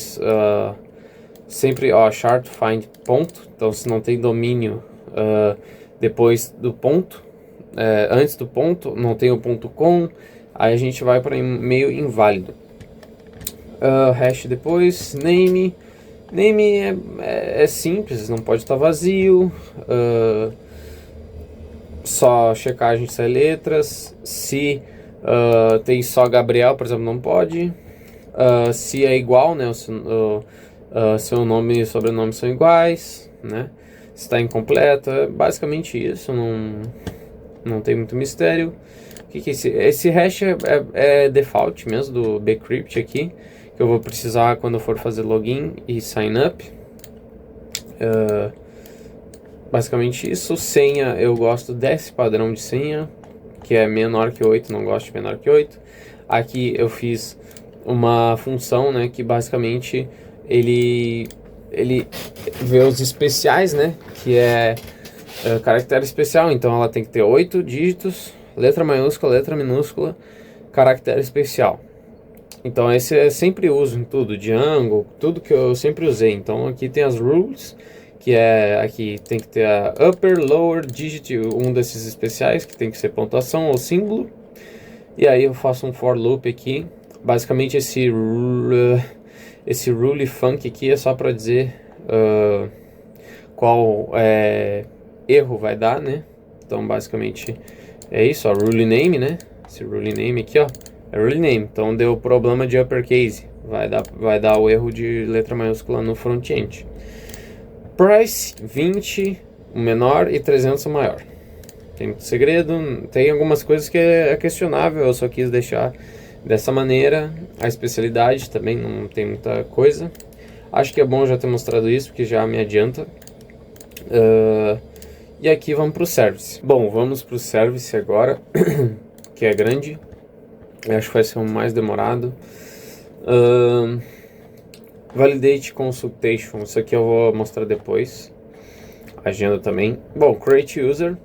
sempre chart find ponto. Então se não tem domínio depois do ponto, antes do ponto, não tem o ponto com, aí a gente vai para e-mail inválido. Hash depois, name é simples, não pode estar vazio. só checagem se é letras. Se tem só Gabriel, por exemplo, não pode. Se é igual, né? Seu nome e sobrenome são iguais, né? Se está incompleto, é basicamente isso. Não tem muito mistério. O que é esse? Esse hash é default mesmo do bcrypt aqui, que eu vou precisar quando eu for fazer login e sign up. Basicamente isso. Senha, eu gosto desse padrão de senha, que é menor que 8, não gosto de menor que 8. Aqui eu fiz uma função, né, que basicamente ele vê os especiais, né, que é caractere especial, então ela tem que ter 8 dígitos, letra maiúscula, letra minúscula, caractere especial. Então esse eu sempre uso em tudo, Django, tudo que eu sempre usei. Então aqui tem as rules, que é aqui tem que ter a upper, lower, digit, um desses especiais, que tem que ser pontuação ou símbolo. E aí eu faço um for loop aqui. Basicamente esse rule func aqui é só para dizer qual erro vai dar, né? Então basicamente é isso, ó, rule name, né? Esse rule name aqui, ó, é rule name. Então deu problema de uppercase, vai dar o erro de letra maiúscula no front-end. Price 20 o menor e 300 o maior. Tem muito segredo, tem algumas coisas que é questionável, eu só quis deixar dessa maneira. A especialidade também não tem muita coisa. Acho que é bom já ter mostrado isso, porque já me adianta. E aqui vamos para o service. Bom, vamos para o service agora, que é grande. Acho que vai ser o mais demorado. Validate Consultation, isso aqui eu vou mostrar depois. Agenda também. Bom, Create User,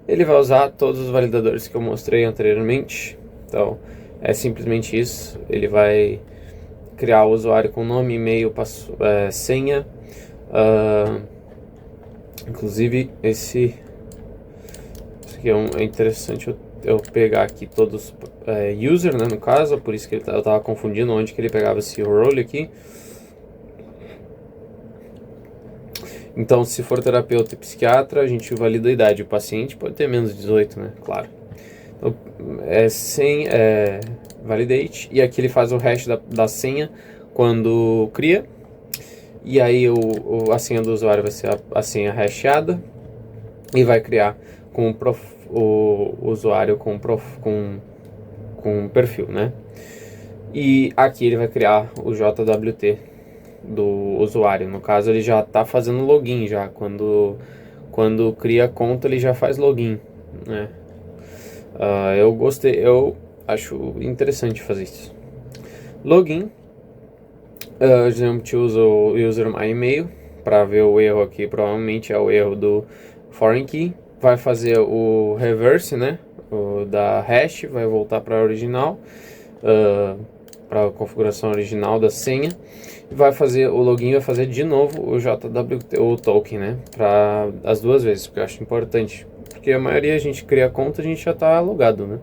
ele vai usar todos os validadores que eu mostrei anteriormente. Então, é simplesmente isso. Ele vai criar o usuário com nome, e-mail, senha. Inclusive, esse aqui é interessante eu pegar aqui todos user, né, no caso. Por isso que eu estava confundindo onde que ele pegava esse role aqui. Então, se for terapeuta e psiquiatra, a gente valida a idade. O paciente pode ter menos de 18, né? Claro. Então, validate. E aqui ele faz o hash da senha quando cria. E aí a senha do usuário vai ser a senha hashada. E vai criar com o usuário com perfil, né? E aqui ele vai criar o JWT do usuário. No caso, ele já está fazendo login já. Quando cria a conta, ele já faz login, né? Eu acho interessante fazer isso. Login, a gente usa o user my email para ver o erro aqui. Provavelmente é o erro do foreign key. Vai fazer o reverse, né? Da hash, vai voltar para a original, para a configuração original da senha. Vai fazer o login, vai fazer de novo o JWT, o token, né? Para as duas vezes, porque eu acho importante. Porque a maioria a gente cria a conta, a gente já está logado, né?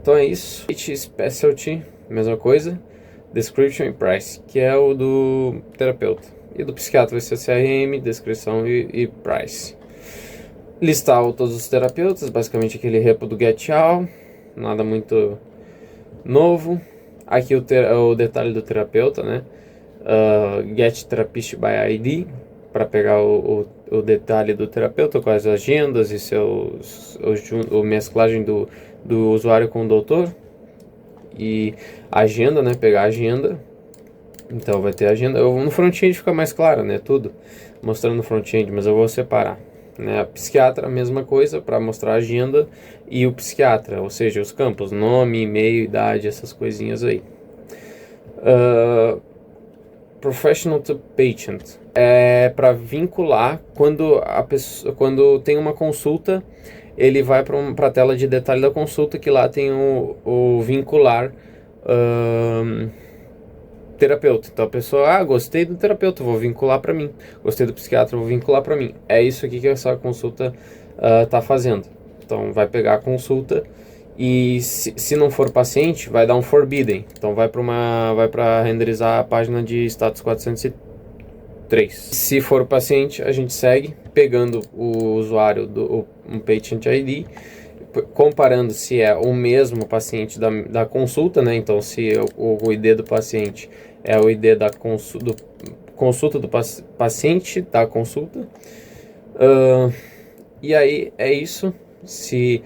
Então é isso. Specialty, mesma coisa. Description e price, que é o do terapeuta. E do psiquiatra vai ser CRM, descrição e price. Listar todos os terapeutas, basicamente aquele repo do GetAll, nada muito novo. Aqui o detalhe do terapeuta, né? Get Therapist by ID, para pegar o detalhe do terapeuta com as agendas e a mesclagem do usuário com o doutor. E agenda, né? Pegar a agenda. Então vai ter agenda. No front-end fica mais claro, né? Tudo mostrando no front-end, mas eu vou separar, né? A psiquiatra, a mesma coisa, para mostrar a agenda, e o psiquiatra, ou seja, os campos, nome, e-mail, idade, essas coisinhas aí. Professional to patient é para vincular quando tem uma consulta, ele vai para a tela de detalhe da consulta, que lá tem o vincular terapeuta. Então a pessoa, gostei do terapeuta, vou vincular para mim. Gostei do psiquiatra, vou vincular para mim. É isso aqui que essa consulta tá fazendo. Então vai pegar a consulta e se não for paciente, vai dar um forbidden. Então vai para renderizar a página de status 403 3. Se for o paciente, a gente segue pegando o usuário do um Patient ID, comparando se é o mesmo paciente da consulta, né? Então, se o ID do paciente é o ID da consulta do paciente da consulta. E aí é isso. Se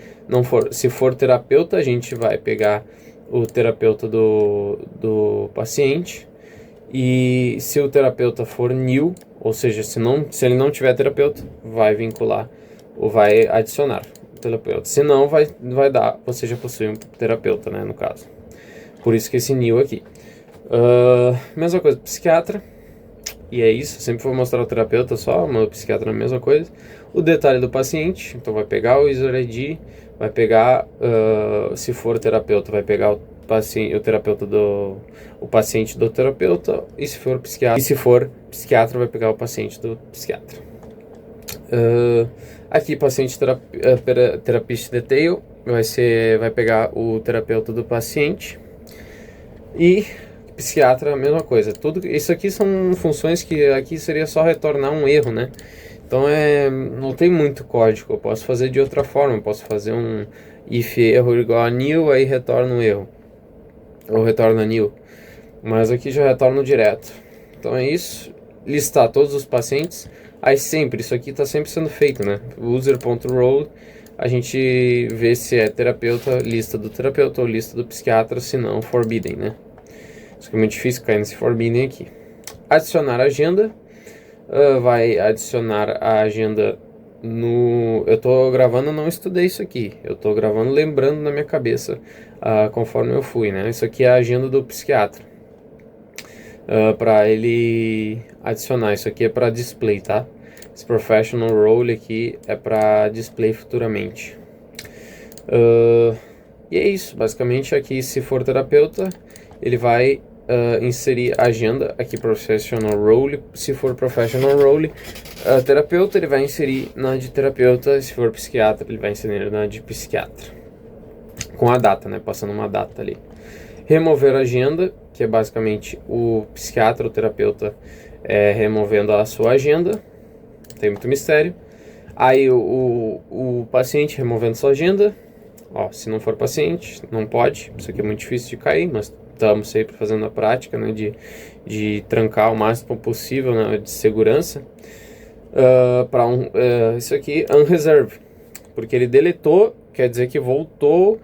for terapeuta, a gente vai pegar o terapeuta do paciente. E se o terapeuta for new, ou seja, se ele não tiver terapeuta, vai vincular ou vai adicionar o terapeuta. Se não, vai dar, você já possui um terapeuta, né, no caso. Por isso que esse new aqui. Mesma coisa, psiquiatra. E é isso, sempre vou mostrar o terapeuta só, mas o psiquiatra é a mesma coisa. O detalhe do paciente, então vai pegar o user ID, vai pegar, se for terapeuta, vai pegar o terapeuta o paciente do terapeuta, e se for psiquiatra, vai pegar o paciente do psiquiatra. Aqui, paciente therapist detail, vai pegar o terapeuta do paciente, e psiquiatra, a mesma coisa. Tudo isso aqui são funções que aqui seria só retornar um erro, né? Então não tem muito código. Eu posso fazer de outra forma. Eu posso fazer um if erro igual a new, aí retorna um erro, ou retorna new. Mas aqui já retorno direto. Então é isso. Listar todos os pacientes. Aí sempre, isso aqui está sempre sendo feito, né? User.role, a gente vê se é terapeuta, lista do terapeuta ou lista do psiquiatra, se não, forbidden, né? Isso que é muito difícil cair nesse forbidden aqui. Adicionar agenda. Vai adicionar a agenda no... Eu tô gravando, não estudei isso aqui. Eu tô gravando lembrando na minha cabeça conforme eu fui, né? Isso aqui é a agenda do psiquiatra. Para ele adicionar. Isso aqui é para display, tá? Esse professional role aqui é para display futuramente. E é isso. Basicamente aqui, se for terapeuta, ele vai inserir agenda aqui, professional role. Se for professional role, terapeuta, ele vai inserir na de terapeuta. Se for psiquiatra, ele vai inserir na de psiquiatra, com a data, né, passando uma data ali. Remover agenda, que é basicamente o psiquiatra, o terapeuta removendo a sua agenda. Não tem muito mistério. Aí o paciente removendo sua agenda. Ó, se não for paciente, não pode. Isso aqui é muito difícil de cair, mas estamos sempre fazendo a prática, né, de trancar o máximo possível, né, de segurança. Isso aqui, unreserve, porque ele deletou, quer dizer que voltou,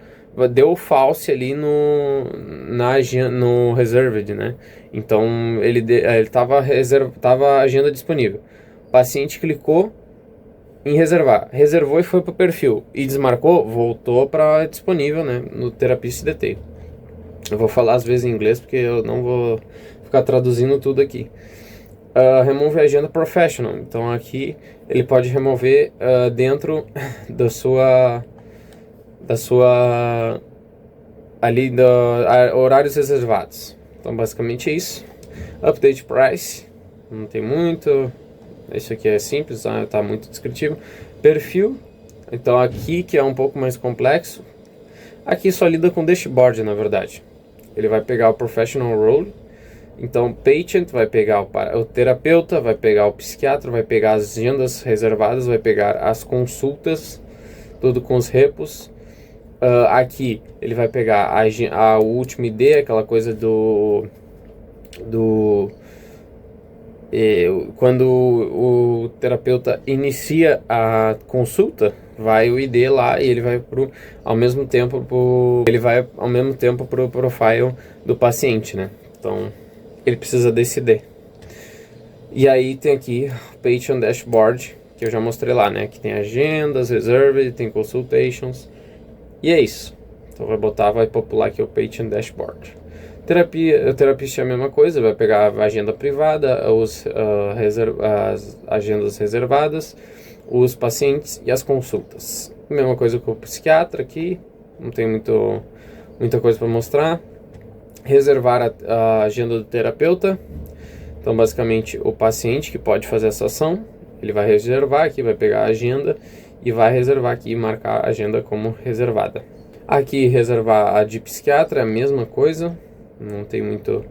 deu false ali no reserved, né? Então ele tava a agenda disponível. O paciente clicou em reservar, reservou e foi para o perfil e desmarcou, voltou para disponível, né, no Therapist Detail. Eu vou falar às vezes em inglês porque eu não vou ficar traduzindo tudo aqui. Remove a agenda professional. Então aqui ele pode remover dentro da sua ali horários reservados. Então basicamente é isso. Update price, não tem muito. Isso aqui é simples, tá muito descritivo. Perfil, então aqui que é um pouco mais complexo. Aqui só lida com dashboard, na verdade. Ele vai pegar o professional role. Então, patient vai pegar o terapeuta, vai pegar o psiquiatra, vai pegar as agendas reservadas, vai pegar as consultas, tudo com o aqui ele vai pegar a última ID, aquela coisa quando o terapeuta inicia a consulta, vai o ID lá e ele vai ao mesmo tempo pro profile do paciente, né? Então ele precisa desse ID. E aí tem aqui o Patient Dashboard, que eu já mostrei lá, né? Que tem agendas, reserved, tem consultations. E é isso. Então vai popular aqui o Patient Dashboard. O terapista é a mesma coisa, vai pegar a agenda privada, as agendas reservadas, os pacientes e as consultas. Mesma coisa com o psiquiatra aqui, não tem muita coisa para mostrar. Reservar a agenda do terapeuta. Então basicamente o paciente que pode fazer essa ação, ele vai reservar aqui, vai pegar a agenda e vai reservar aqui e marcar a agenda como reservada. Aqui reservar a de psiquiatra é a mesma coisa. Não tem muito...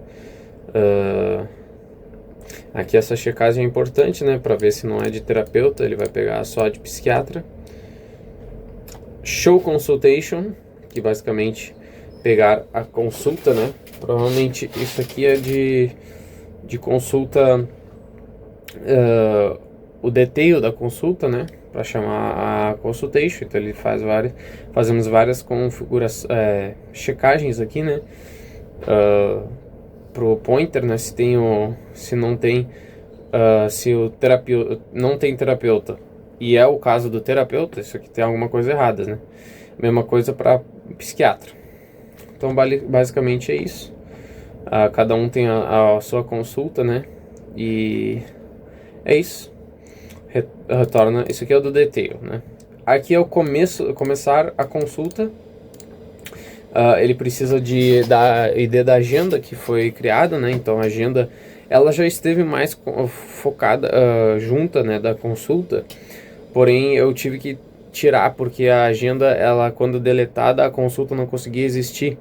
Aqui essa checagem é importante, né, para ver se não é de terapeuta, ele vai pegar só de psiquiatra. Show consultation, que basicamente pegar a consulta, né? Provavelmente isso aqui é de consulta, o detail da consulta, né? Para chamar a consultation. Então ele fazemos várias configurações, checagens aqui, né? Pro pointer, né? Se não tem, se o terapeuta não tem terapeuta e é o caso do terapeuta, isso aqui tem alguma coisa errada, né? Mesma coisa para psiquiatra. Então basicamente é isso. Cada um tem a sua consulta, né? E é isso. Retorna. Isso aqui é o do detail, né? Aqui é o começar a consulta. Ele precisa da ID da agenda que foi criada, né? Então a agenda ela já esteve mais focada, junta, né, da consulta. Porém eu tive que tirar porque a agenda, ela quando deletada, a consulta não conseguia existir.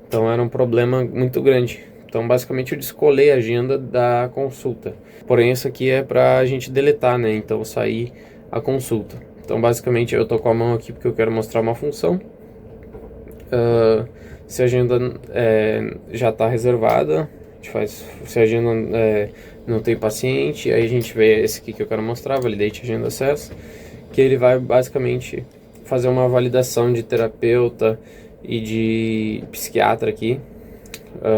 Então era um problema muito grande. Então basicamente eu descolei a agenda da consulta. Porém isso aqui é pra gente deletar, né? Então sair a consulta. Então basicamente eu tô com a mão aqui porque eu quero mostrar uma função. Se a agenda já está reservada, a gente faz. Se a agenda não tem paciente, aí a gente vê esse aqui que eu quero mostrar, validate agenda access, que ele vai basicamente fazer uma validação de terapeuta e de psiquiatra aqui,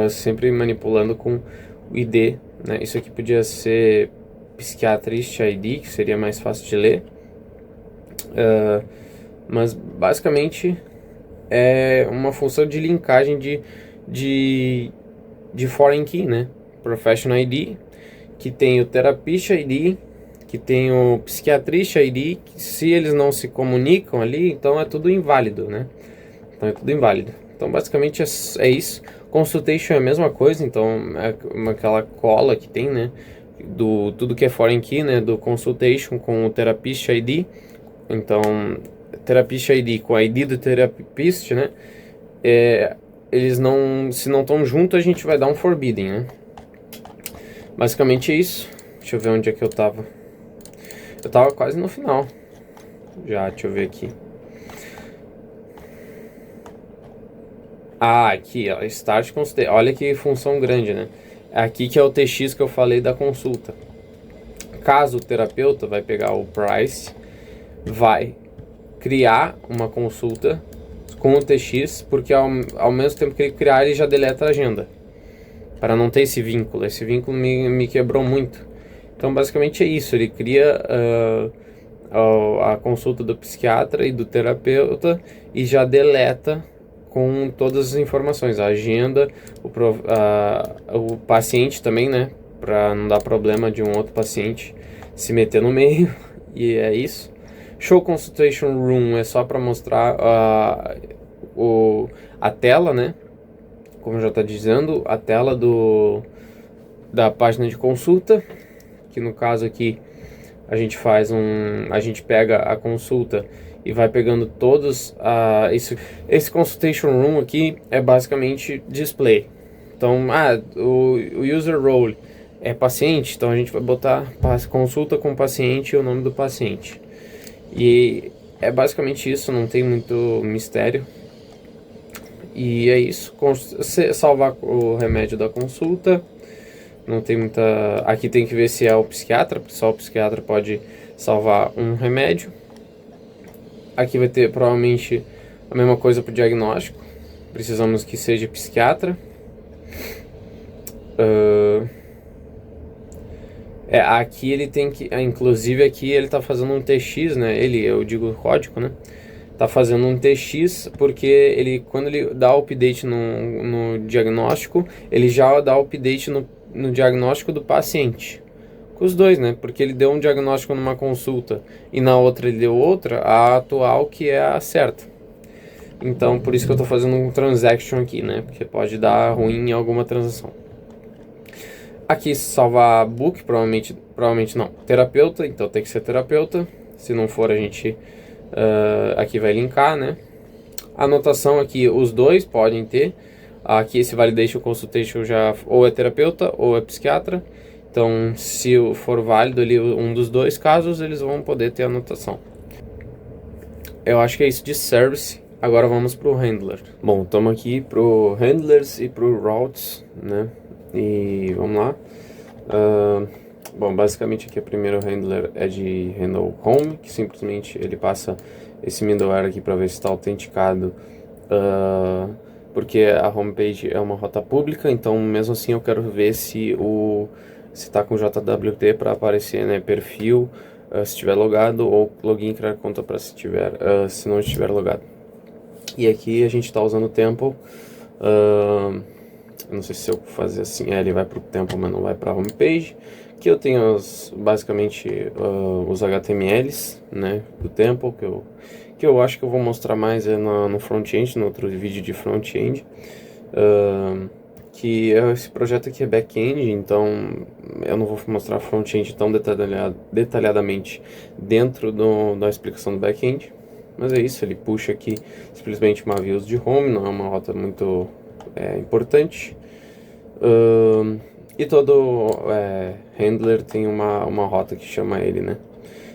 sempre manipulando com o ID, né? Isso aqui podia ser Psychiatrist ID, que seria mais fácil de ler, mas basicamente é uma função de linkagem de foreign key, né? Professional ID, que tem o Therapist ID, que tem o Psychiatrist ID, que se eles não se comunicam ali, então é tudo inválido, né? Então é tudo inválido. Então basicamente é isso. Consultation é a mesma coisa, então é aquela cola que tem, né? Do tudo que é foreign key, né? Do consultation com o Therapist ID. Então Therapist ID com a ID do Therapist, né? Eles não, se não estão juntos, a gente vai dar um forbidden, né? Basicamente é isso. Deixa eu ver onde é que eu tava. Eu tava quase no final. Já, deixa eu ver aqui. Aqui, ó, Start Consultation. Olha que função grande, né? Aqui que é o TX que eu falei da consulta. Caso o terapeuta vai pegar o price, vai criar uma consulta com o TX, porque ao mesmo tempo que ele criar, ele já deleta a agenda, para não ter esse vínculo. Esse vínculo me quebrou muito. Então basicamente é isso, ele cria a consulta do psiquiatra e do terapeuta e já deleta com todas as informações, a agenda, o paciente também, né, para não dar problema de um outro paciente se meter no meio. E é isso. Show Consultation Room é só para mostrar a tela, né? Como já está dizendo, a tela da página de consulta, que no caso aqui a gente pega a consulta e vai pegando todos esse Consultation Room aqui é basicamente display. Então, o user role é paciente, então a gente vai botar consulta com paciente e o nome do paciente. E é basicamente isso, não tem muito mistério. E é isso, salvar o remédio da consulta. Não tem muita... Aqui tem que ver se é o psiquiatra, porque só o psiquiatra pode salvar um remédio. Aqui vai ter provavelmente a mesma coisa para o diagnóstico. Precisamos que seja psiquiatra. Aqui ele tem que... inclusive aqui ele está fazendo um TX, né? Eu digo código, né? Tá fazendo um TX porque quando ele dá update no diagnóstico, ele já dá update no diagnóstico do paciente. Com os dois, né? Porque ele deu um diagnóstico numa consulta e na outra ele deu outra, a atual que é a certa. Então, por isso que eu tô fazendo um transaction aqui, né? Porque pode dar ruim em alguma transação. Aqui salvar book, provavelmente não. Terapeuta, então tem que ser terapeuta. Se não for, a gente... aqui vai linkar, né? Anotação aqui, os dois podem ter. Aqui esse validation consultation já ou é terapeuta ou é psiquiatra. Então, se for válido ali um dos dois casos, eles vão poder ter anotação. Eu acho que é isso de service. Agora vamos para o handler. Bom, estamos aqui para o handlers e para o routes, né? E vamos lá. Bom, basicamente aqui o primeiro handler é de handle home, que simplesmente ele passa esse middleware aqui para ver se está autenticado, porque a homepage é uma rota pública, então mesmo assim eu quero ver se está com JWT para aparecer, né, perfil, se estiver logado, ou login criar conta para se não estiver logado. E aqui a gente está usando o tempo. Não sei se eu fazer assim, ele vai para o tempo, mas não vai para a homepage. Aqui eu tenho basicamente os HTMLs, né, do tempo, que eu acho que eu vou mostrar mais no front-end, no outro vídeo de front-end. Que esse projeto aqui é back-end, então eu não vou mostrar front-end tão detalhadamente dentro da explicação do back-end. Mas é isso, ele puxa aqui simplesmente uma views de home, não é uma rota muito importante. E todo handler tem uma rota que chama ele, né?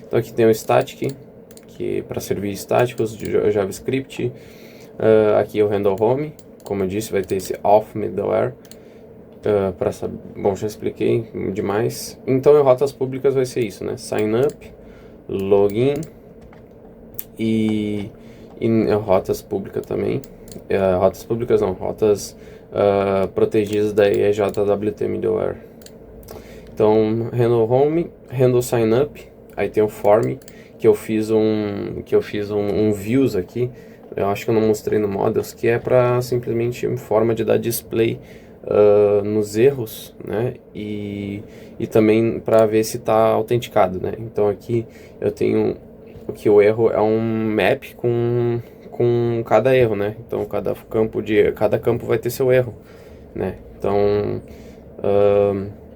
Então aqui tem o static, que para servir estáticos de JavaScript. Aqui é o handle home, como eu disse, vai ter esse auth middleware. Bom, já expliquei demais. Então em rotas públicas vai ser isso, né? Sign up, login e rotas públicas também. Rotas públicas não, rotas protegidas da JWT middleware. Então handle home, handle sign up, aí tem o form que eu fiz um views aqui. Eu acho que eu não mostrei no models, que é para simplesmente forma de dar display nos erros, né? E também para ver se está autenticado, né? Então aqui eu tenho que o erro é um map com cada erro, né? Então cada campo vai ter seu erro, né? Então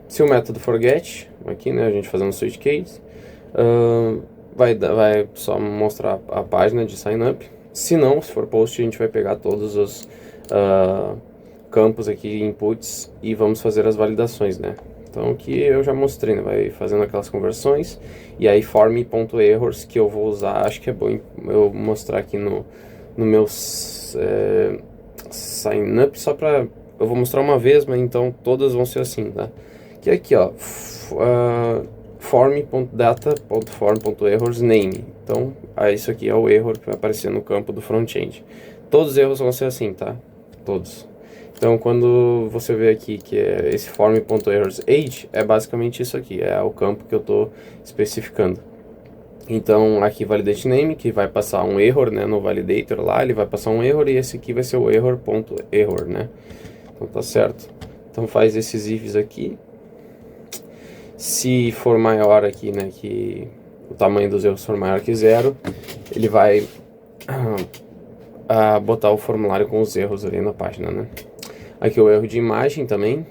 se o método forget aqui, né, a gente fazendo switch case, vai só mostrar a página de sign up. Se não, se for post, a gente vai pegar todos os campos aqui, inputs, e vamos fazer as validações, né? Então aqui eu já mostrei, né? Vai fazendo aquelas conversões, e aí form.errors, que eu vou usar, acho que é bom eu mostrar aqui no meu sign up, só para eu vou mostrar uma vez, mas então todas vão ser assim, tá? Que é aqui, ó, form.data.form.errors name. Então, isso aqui é o erro que vai aparecer no campo do front-end. Todos os erros vão ser assim, tá? Todos. Então, quando você vê aqui que é esse form.errorsAge, é basicamente isso aqui, é o campo que eu estou especificando. Então, aqui validate name, que vai passar um error, né, no validator lá, ele vai passar um error, e esse aqui vai ser o error.error, né? Então, tá certo. Então, faz esses ifs aqui. Se for maior aqui, né, que o tamanho dos erros for maior que 0, ele vai botar o formulário com os erros ali na página, né? Aqui o erro de imagem também.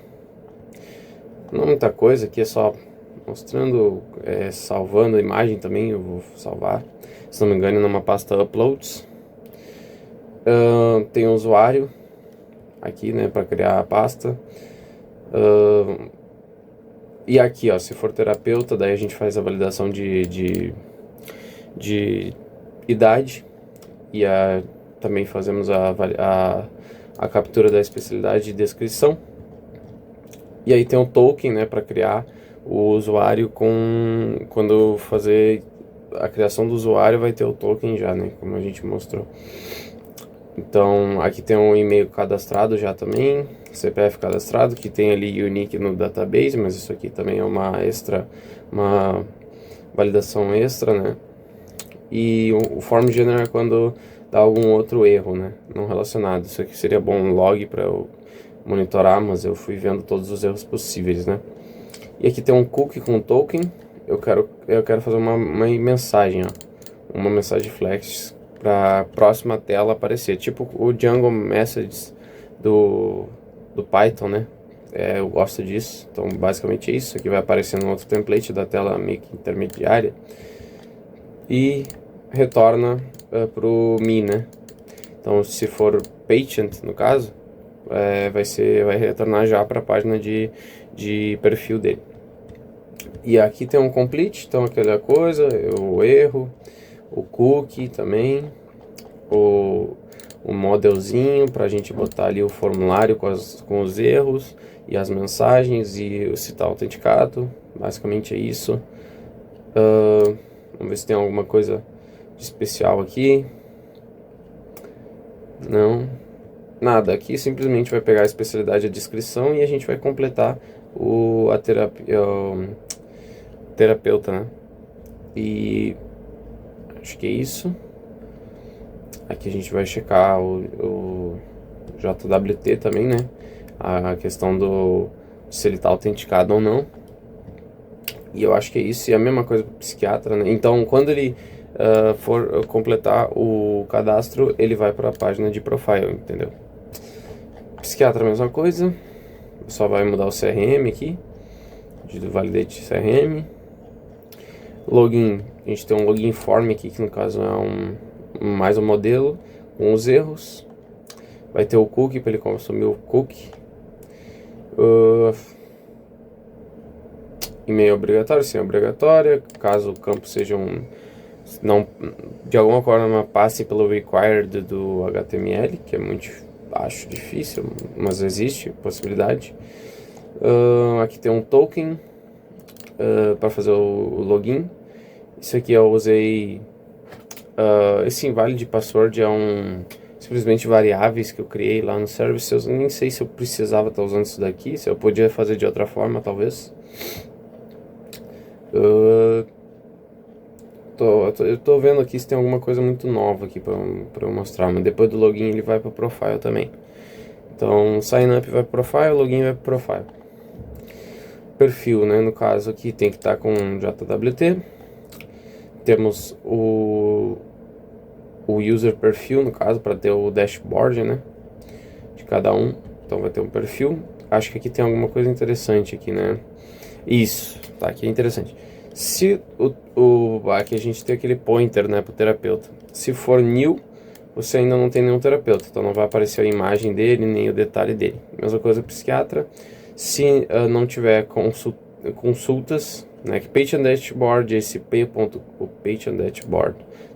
Não muita coisa, aqui é só mostrando, salvando a imagem também. Eu vou salvar, se não me engano, numa pasta uploads. Tem o usuário aqui, né, para criar a pasta. E aqui, ó, se for terapeuta, daí a gente faz a validação de idade, e também fazemos a captura da especialidade de descrição. E aí tem um token, né, para criar o usuário quando fazer a criação do usuário vai ter o token já, né, como a gente mostrou. Então aqui tem um e-mail cadastrado já também, CPF cadastrado, que tem ali unique no database, mas isso aqui também é uma validação extra, né? E o form general é quando dá algum outro erro, né, não relacionado. Isso aqui seria bom um log para eu monitorar, mas eu fui vendo todos os erros possíveis, né? E aqui tem um cookie com token. Eu quero fazer uma mensagem, ó, uma mensagem flex para a próxima tela aparecer, tipo o Django Messages do Python, né? Eu gosto disso. Então basicamente é isso. Aqui vai aparecer no outro template da tela meio que intermediária e retorna pro me, né? Então se for patient, no caso, vai retornar já para a página de perfil dele. E aqui tem um complete, então aquela coisa, o erro, o cookie também, o modelzinho para a gente botar ali o formulário com os erros e as mensagens e o citar autenticado. Basicamente é isso. Vamos ver se tem alguma coisa de especial aqui. Não, nada. Aqui simplesmente vai pegar a especialidade e a descrição e a gente vai completar a terapeuta, né? E acho que é isso. Aqui a gente vai checar o JWT também, né? A questão se ele está autenticado ou não. E eu acho que é isso. E a mesma coisa para o psiquiatra, né? Então, quando ele for completar o cadastro, ele vai para a página de profile, entendeu? Psiquiatra, a mesma coisa. Só vai mudar o CRM aqui. De validate CRM. Login. A gente tem um login form aqui, que no caso é mais um modelo com os erros. Vai ter o cookie para ele consumir o cookie. E-mail obrigatório, senha obrigatória. Caso o campo seja não de alguma forma passe pelo required do HTML, que é muito, acho difícil, mas existe possibilidade. Aqui tem um token para fazer o login. Isso aqui eu usei. Esse invalid password é simplesmente variáveis que eu criei lá no service. Eu nem sei se eu precisava estar usando isso daqui, se eu podia fazer de outra forma, talvez. Eu tô vendo aqui se tem alguma coisa muito nova aqui pra eu mostrar, mas depois do login ele vai para profile também. Então, sign up vai para profile, login vai para profile. Perfil, né? No caso aqui tem que estar com JWT. Temos o user perfil, no caso, para ter o dashboard, né? De cada um. Então vai ter um perfil. Acho que aqui tem alguma coisa interessante aqui, né? Isso, tá, aqui é interessante. Se aqui a gente tem aquele pointer, né, pro terapeuta. Se for new, você ainda não tem nenhum terapeuta, então não vai aparecer a imagem dele, nem o detalhe dele. Mesma coisa psiquiatra. Se não tiver consultas, né, que patient dashboard, o patient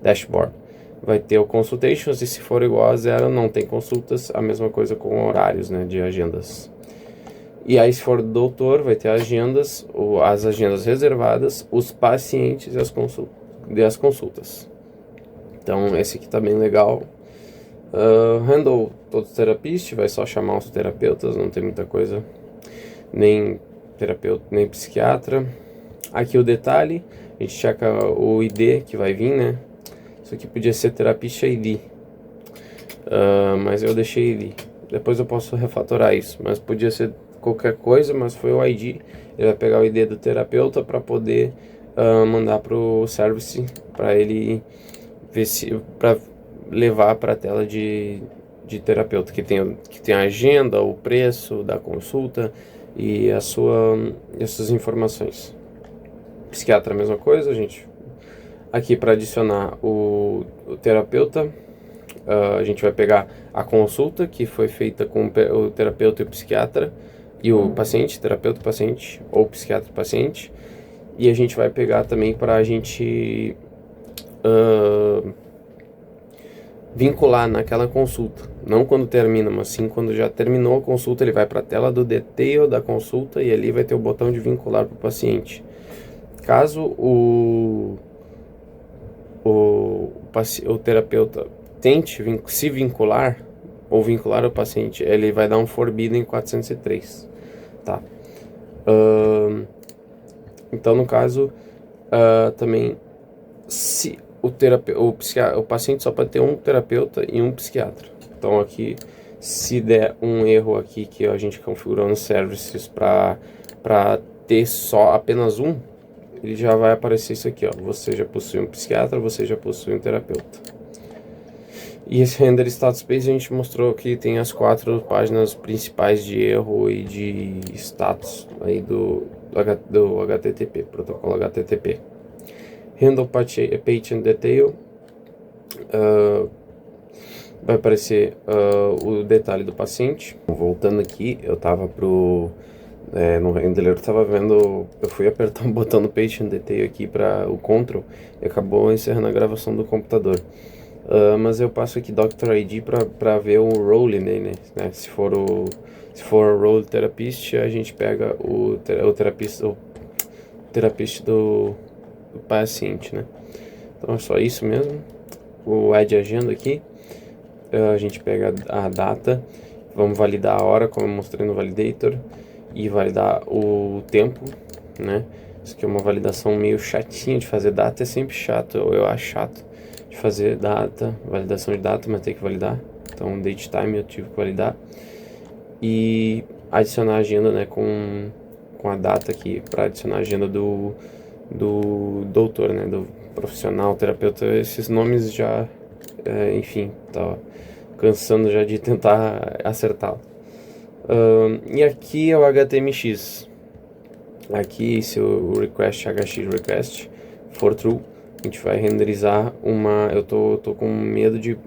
dashboard vai ter o consultations, e se for igual a 0, não tem consultas. A mesma coisa com horários, né, de agendas. E aí, se for doutor, vai ter agendas, as agendas reservadas, os pacientes e as consultas. Então, esse aqui tá bem legal. Handle todos os terapeutas, vai só chamar os terapeutas, não tem muita coisa. Nem terapeuta, nem psiquiatra. Aqui o detalhe, a gente checa o ID que vai vir, né? Isso aqui podia ser terapista ID. Mas eu deixei ID. Depois eu posso refatorar isso, mas podia ser qualquer coisa, mas foi o ID. Ele vai pegar o ID do terapeuta para poder mandar pro service, para ele ver para levar para a tela de terapeuta, que tem a agenda, o preço da consulta e essas informações. Psiquiatra, a mesma coisa, gente. Aqui para adicionar o terapeuta, a gente vai pegar a consulta que foi feita com o terapeuta e o psiquiatra, e o paciente, terapeuta, paciente, ou psiquiatra, paciente. E a gente vai pegar também para a gente vincular naquela consulta. Não quando termina, mas sim quando já terminou a consulta, ele vai para a tela do detail da consulta e ali vai ter o botão de vincular para o paciente. Caso o terapeuta tente se vincular ou vincular o paciente, ele vai dar um forbidden 403, tá? Então, no caso, também, se o paciente só pode ter um terapeuta e um psiquiatra. Então, aqui, se der um erro aqui que a gente configurou nos services para ter apenas um, ele já vai aparecer isso aqui, ó. Você já possui um psiquiatra, você já possui um terapeuta. E esse render status page a gente mostrou que tem as 4 páginas principais de erro e de status aí do HTTP, protocolo HTTP. Handle patient detail, vai aparecer o detalhe do paciente. Voltando aqui, eu tava No rendeler eu tava vendo, eu fui apertar um botão no Patient Detail aqui para o Control e acabou encerrando a gravação do computador. Mas eu passo aqui Dr. ID para ver o role nele, né? Se for o role therapist, a gente pega o terapista do paciente, né? Então é só isso mesmo. O add agenda aqui, a gente pega a data, vamos validar a hora, como eu mostrei no validator, e validar o tempo, né? Isso aqui é uma validação meio chatinha de fazer. Data é sempre chato, eu acho chato de fazer data, validação de data, mas tem que validar. Então date time eu tive que validar e adicionar a agenda, né, com a data aqui, para adicionar a agenda do doutor, né, do profissional, terapeuta. Esses nomes já, enfim, tá cansando já de tentar acertá-lo. E aqui é o HTMX. Aqui, se o request hx request for true, a gente vai renderizar uma. Eu tô com medo de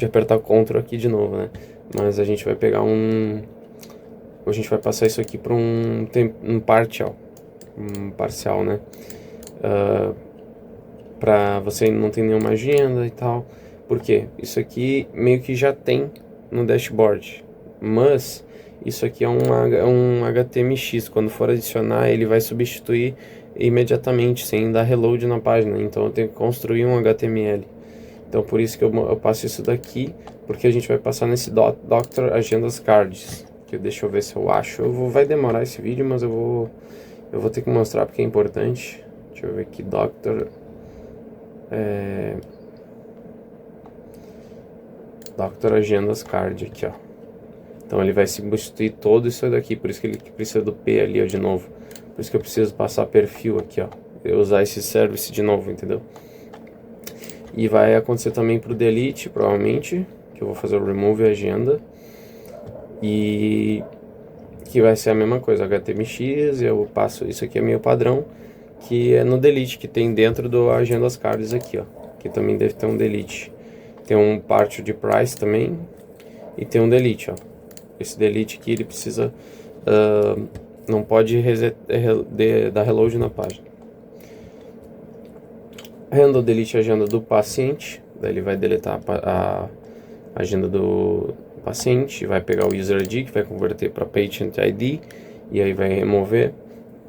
apertar Ctrl aqui de novo, né? Mas a gente vai pegar a gente vai passar isso aqui para um parcial, né? Para você não ter nenhuma agenda e tal. Por quê? Isso aqui meio que já tem no dashboard, mas isso aqui é um HTMX. Quando for adicionar, ele vai substituir imediatamente, sem dar reload na página. Então eu tenho que construir um HTML. Então por isso que eu passo isso daqui, porque a gente vai passar nesse Doctor Agendas Cards. Que deixa eu ver se eu acho. Vai demorar esse vídeo, mas eu vou ter que mostrar porque é importante. Deixa eu ver aqui, Doctor Agendas Card aqui, ó. Então ele vai substituir todo isso daqui, por isso que ele precisa do P ali, ó, de novo. Por isso que eu preciso passar perfil aqui, ó. Eu usar esse service de novo, entendeu? E vai acontecer também pro delete, provavelmente, que eu vou fazer o remove agenda. E que vai ser a mesma coisa, HTMX, eu passo, isso aqui é meio padrão, que é no delete, que tem dentro do agendas cards aqui, ó. Que também deve ter um delete. Tem um part de price também, e tem um delete, ó. Esse delete aqui, ele precisa, não pode dar reload na página. Handle delete agenda do paciente, daí ele vai deletar a agenda do paciente, vai pegar o user ID, que vai converter para patient ID, e aí vai remover.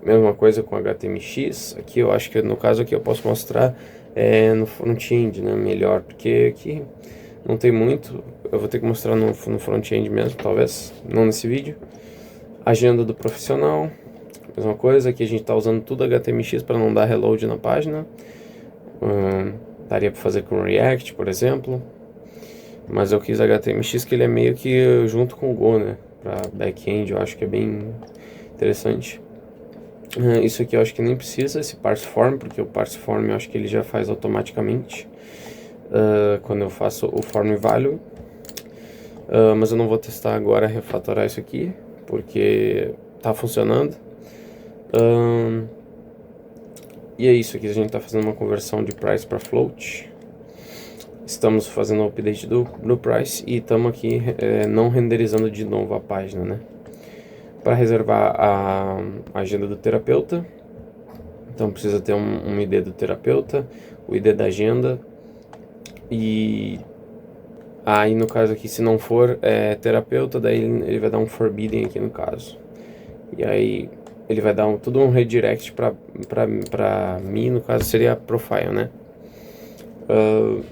Mesma coisa com HTMX. Aqui eu acho que no caso aqui eu posso mostrar no front-end, né, melhor, porque aqui não tem muito. Eu vou ter que mostrar no front-end mesmo, talvez, não nesse vídeo. Agenda do profissional, mesma coisa. Aqui a gente está usando tudo HTMX para não dar reload na página. Daria para fazer com React, por exemplo, mas eu quis HTMX, que ele é meio que junto com o Go, né, para back-end. Eu acho que é bem interessante. Isso aqui eu acho que nem precisa, esse parse form, porque o parse form eu acho que ele já faz automaticamente quando eu faço o form value. Mas eu não vou testar agora, refatorar isso aqui, porque tá funcionando. E é isso aqui, a gente está fazendo uma conversão de price para float. Estamos fazendo o update do price e estamos aqui não renderizando de novo a página, né? Para reservar a agenda do terapeuta, então precisa ter um ID do terapeuta, o ID da agenda, e aí no caso aqui, se não for terapeuta, daí ele vai dar um forbidden aqui no caso. E aí ele vai dar tudo um redirect para mim, no caso seria profile, né?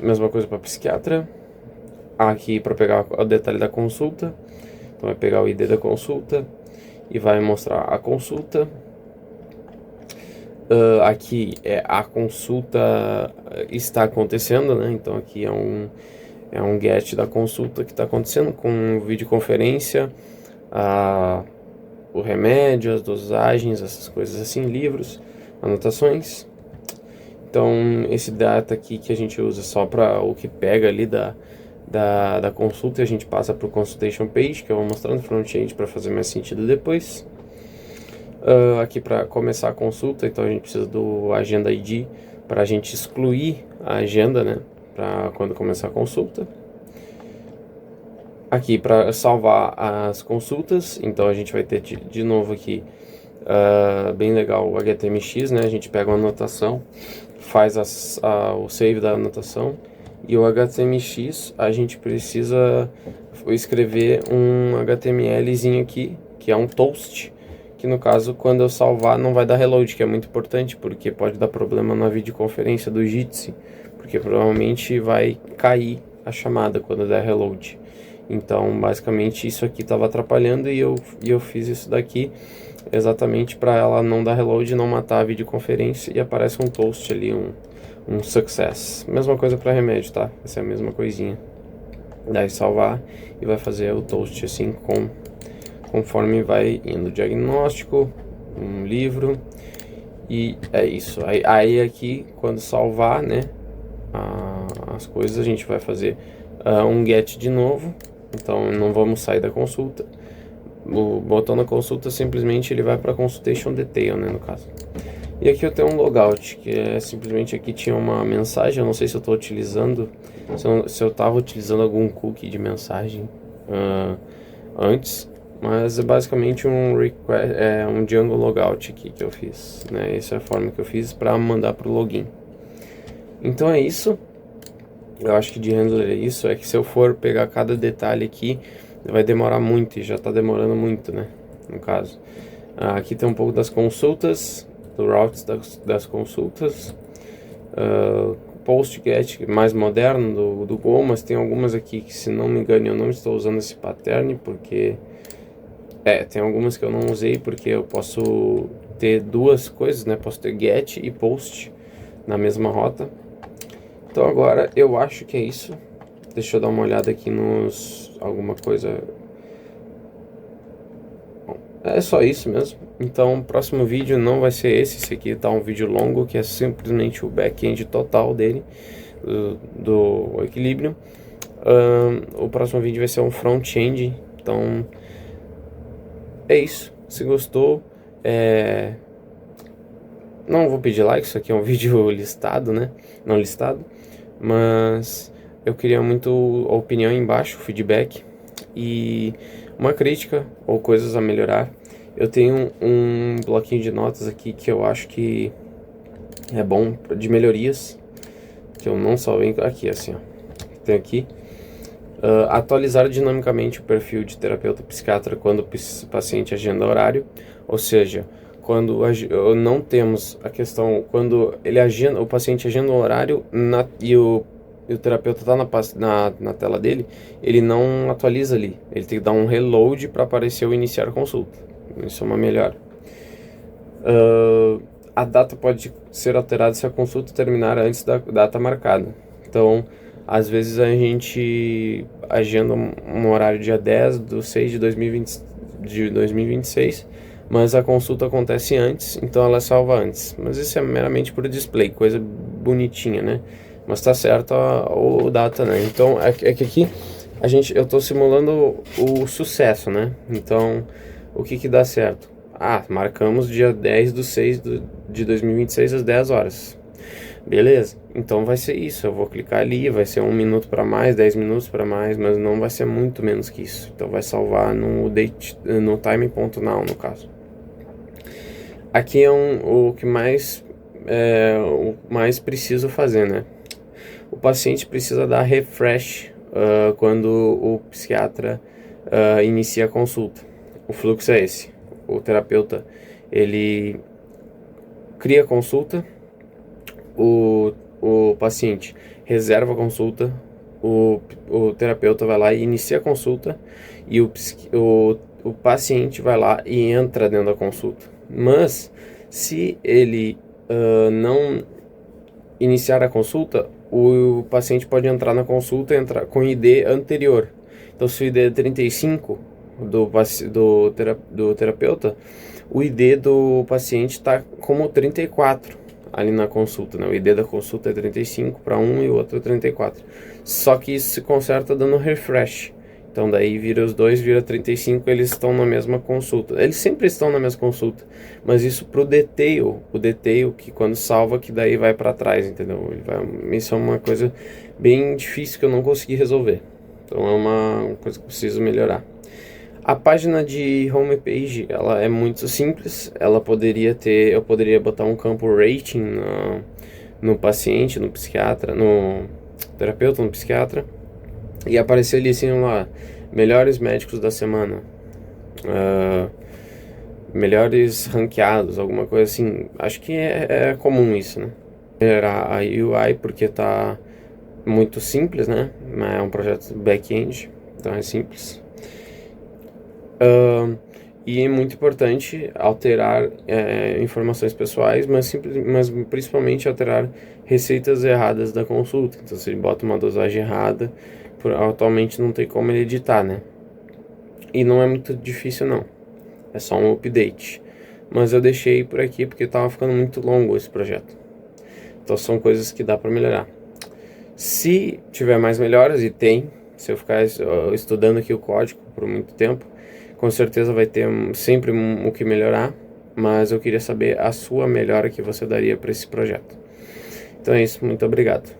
Mesma coisa para psiquiatra. Aqui para pegar o detalhe da consulta, então vai pegar o ID da consulta e vai mostrar a consulta. Aqui a consulta está acontecendo, né? Então aqui é um get da consulta que está acontecendo com videoconferência, o remédio, as dosagens, essas coisas assim, livros, anotações. Então esse data aqui que a gente usa só para o que pega ali da consulta, e a gente passa para o consultation page, que eu vou mostrar no front-end para fazer mais sentido depois. Aqui para começar a consulta, então a gente precisa do agenda ID para a gente excluir a agenda, né, para quando começar a consulta. aqui para salvar as consultas. Então a gente vai ter de novo aqui, bem legal, o HTMX, né? A gente pega uma anotação, faz o save da anotação, e o HTMX a gente precisa escrever um HTMLzinho aqui, que é um toast, que no caso quando eu salvar não vai dar reload, que é muito importante, porque pode dar problema na videoconferência do Jitsi, porque provavelmente vai cair a chamada quando der reload. Então basicamente isso aqui estava atrapalhando, e eu fiz isso daqui exatamente para ela não dar reload, não matar a videoconferência, e aparece um toast ali, um success. Mesma coisa para remédio, tá? Essa é a mesma coisinha. Daí salvar e vai fazer o toast assim conforme vai indo. Diagnóstico, um livro, e é isso. Aí aqui, quando salvar, né, as coisas, a gente vai fazer um get de novo. Então não vamos sair da consulta. O botão na consulta simplesmente ele vai para consultation detail, né, no caso. E aqui eu tenho um logout, que é simplesmente, aqui tinha uma mensagem. Eu não sei se eu estou utilizando, se eu estava utilizando algum cookie de mensagem antes, mas é basicamente um Django logout aqui que eu fiz, né? Essa é a forma que eu fiz para mandar para o login. Então é isso. Eu acho que de handler é isso. É que se eu for pegar cada detalhe aqui, vai demorar muito, e já está demorando muito, né, no caso. Aqui tem um pouco das consultas, do routes das consultas, post get mais moderno do Go, mas tem algumas aqui que, se não me engano, eu não estou usando esse pattern, porque tem algumas que eu não usei, porque eu posso ter duas coisas, né, posso ter get e post na mesma rota. Então agora eu acho que é isso. Deixa eu dar uma olhada aqui alguma coisa. Bom, é só isso mesmo. Então o próximo vídeo não vai ser esse aqui tá um vídeo longo, que é simplesmente o back-end total dele, do Equilibrium. O próximo vídeo vai ser um front-end. Então é isso. Se gostou, não vou pedir like, isso aqui é um vídeo listado, né? Não listado, mas eu queria muito a opinião embaixo, feedback e uma crítica ou coisas a melhorar. Eu tenho um bloquinho de notas aqui que eu acho que é bom de melhorias, que eu não salvei aqui, assim, ó. Tem aqui atualizar dinamicamente o perfil de terapeuta psiquiatra quando o paciente agenda horário, ou seja, quando não temos a questão, quando o paciente agenda o horário e o terapeuta está na tela dele, ele não atualiza ali, ele tem que dar um reload para aparecer o iniciar a consulta. Isso é uma melhora. A data pode ser alterada se a consulta terminar antes da data marcada. Então, às vezes a gente agenda um horário dia 10/6/2026, mas a consulta acontece antes, então ela salva antes. Mas isso é meramente por display, coisa bonitinha, né? Mas tá certo o data, né? Então é que aqui eu tô simulando o sucesso, né? Então o que dá certo? Marcamos dia 10/6/2026 às 10 horas. Beleza, então vai ser isso. Eu vou clicar ali, vai ser 1 minuto para mais, 10 minutos para mais, mas não vai ser muito menos que isso. Então vai salvar no time.now, no caso. Aqui é o mais preciso fazer, né? O paciente precisa dar refresh quando o psiquiatra inicia a consulta. O fluxo é esse. O terapeuta, ele cria a consulta, o paciente reserva a consulta, o terapeuta vai lá e inicia a consulta, e o paciente vai lá e entra dentro da consulta. Mas se ele não iniciar a consulta, o paciente pode entrar na consulta e entrar com ID anterior. Então, se o ID é 35 do terapeuta, o ID do paciente está como 34 ali na consulta, né? O ID da consulta é 35 para um e o outro é 34. Só que isso se conserta dando refresh. Então daí vira os dois, vira 35, eles estão na mesma consulta. Eles sempre estão na mesma consulta, mas isso pro detail, o detail que quando salva, que daí vai para trás, entendeu? Isso é uma coisa bem difícil que eu não consegui resolver. Então é uma coisa que eu preciso melhorar. A página de homepage, ela é muito simples. Eu poderia botar um campo rating no paciente, no psiquiatra, no terapeuta, no psiquiatra, e aparecer ali assim lá, melhores médicos da semana, melhores ranqueados, alguma coisa assim. Acho que é comum isso, né? Melhorar a UI porque tá muito simples, né? É um projeto back-end, então é simples. E é muito importante alterar informações pessoais, mas principalmente alterar receitas erradas da consulta. Então, se ele bota uma dosagem errada, atualmente não tem como ele editar, né? E não é muito difícil, não. É só um update. Mas eu deixei por aqui porque estava ficando muito longo esse projeto. Então, são coisas que dá para melhorar. Se tiver mais melhoras, e tem, se eu ficar estudando aqui o código por muito tempo, com certeza vai ter sempre o que melhorar, mas eu queria saber a sua melhora que você daria para esse projeto. Então é isso, muito obrigado.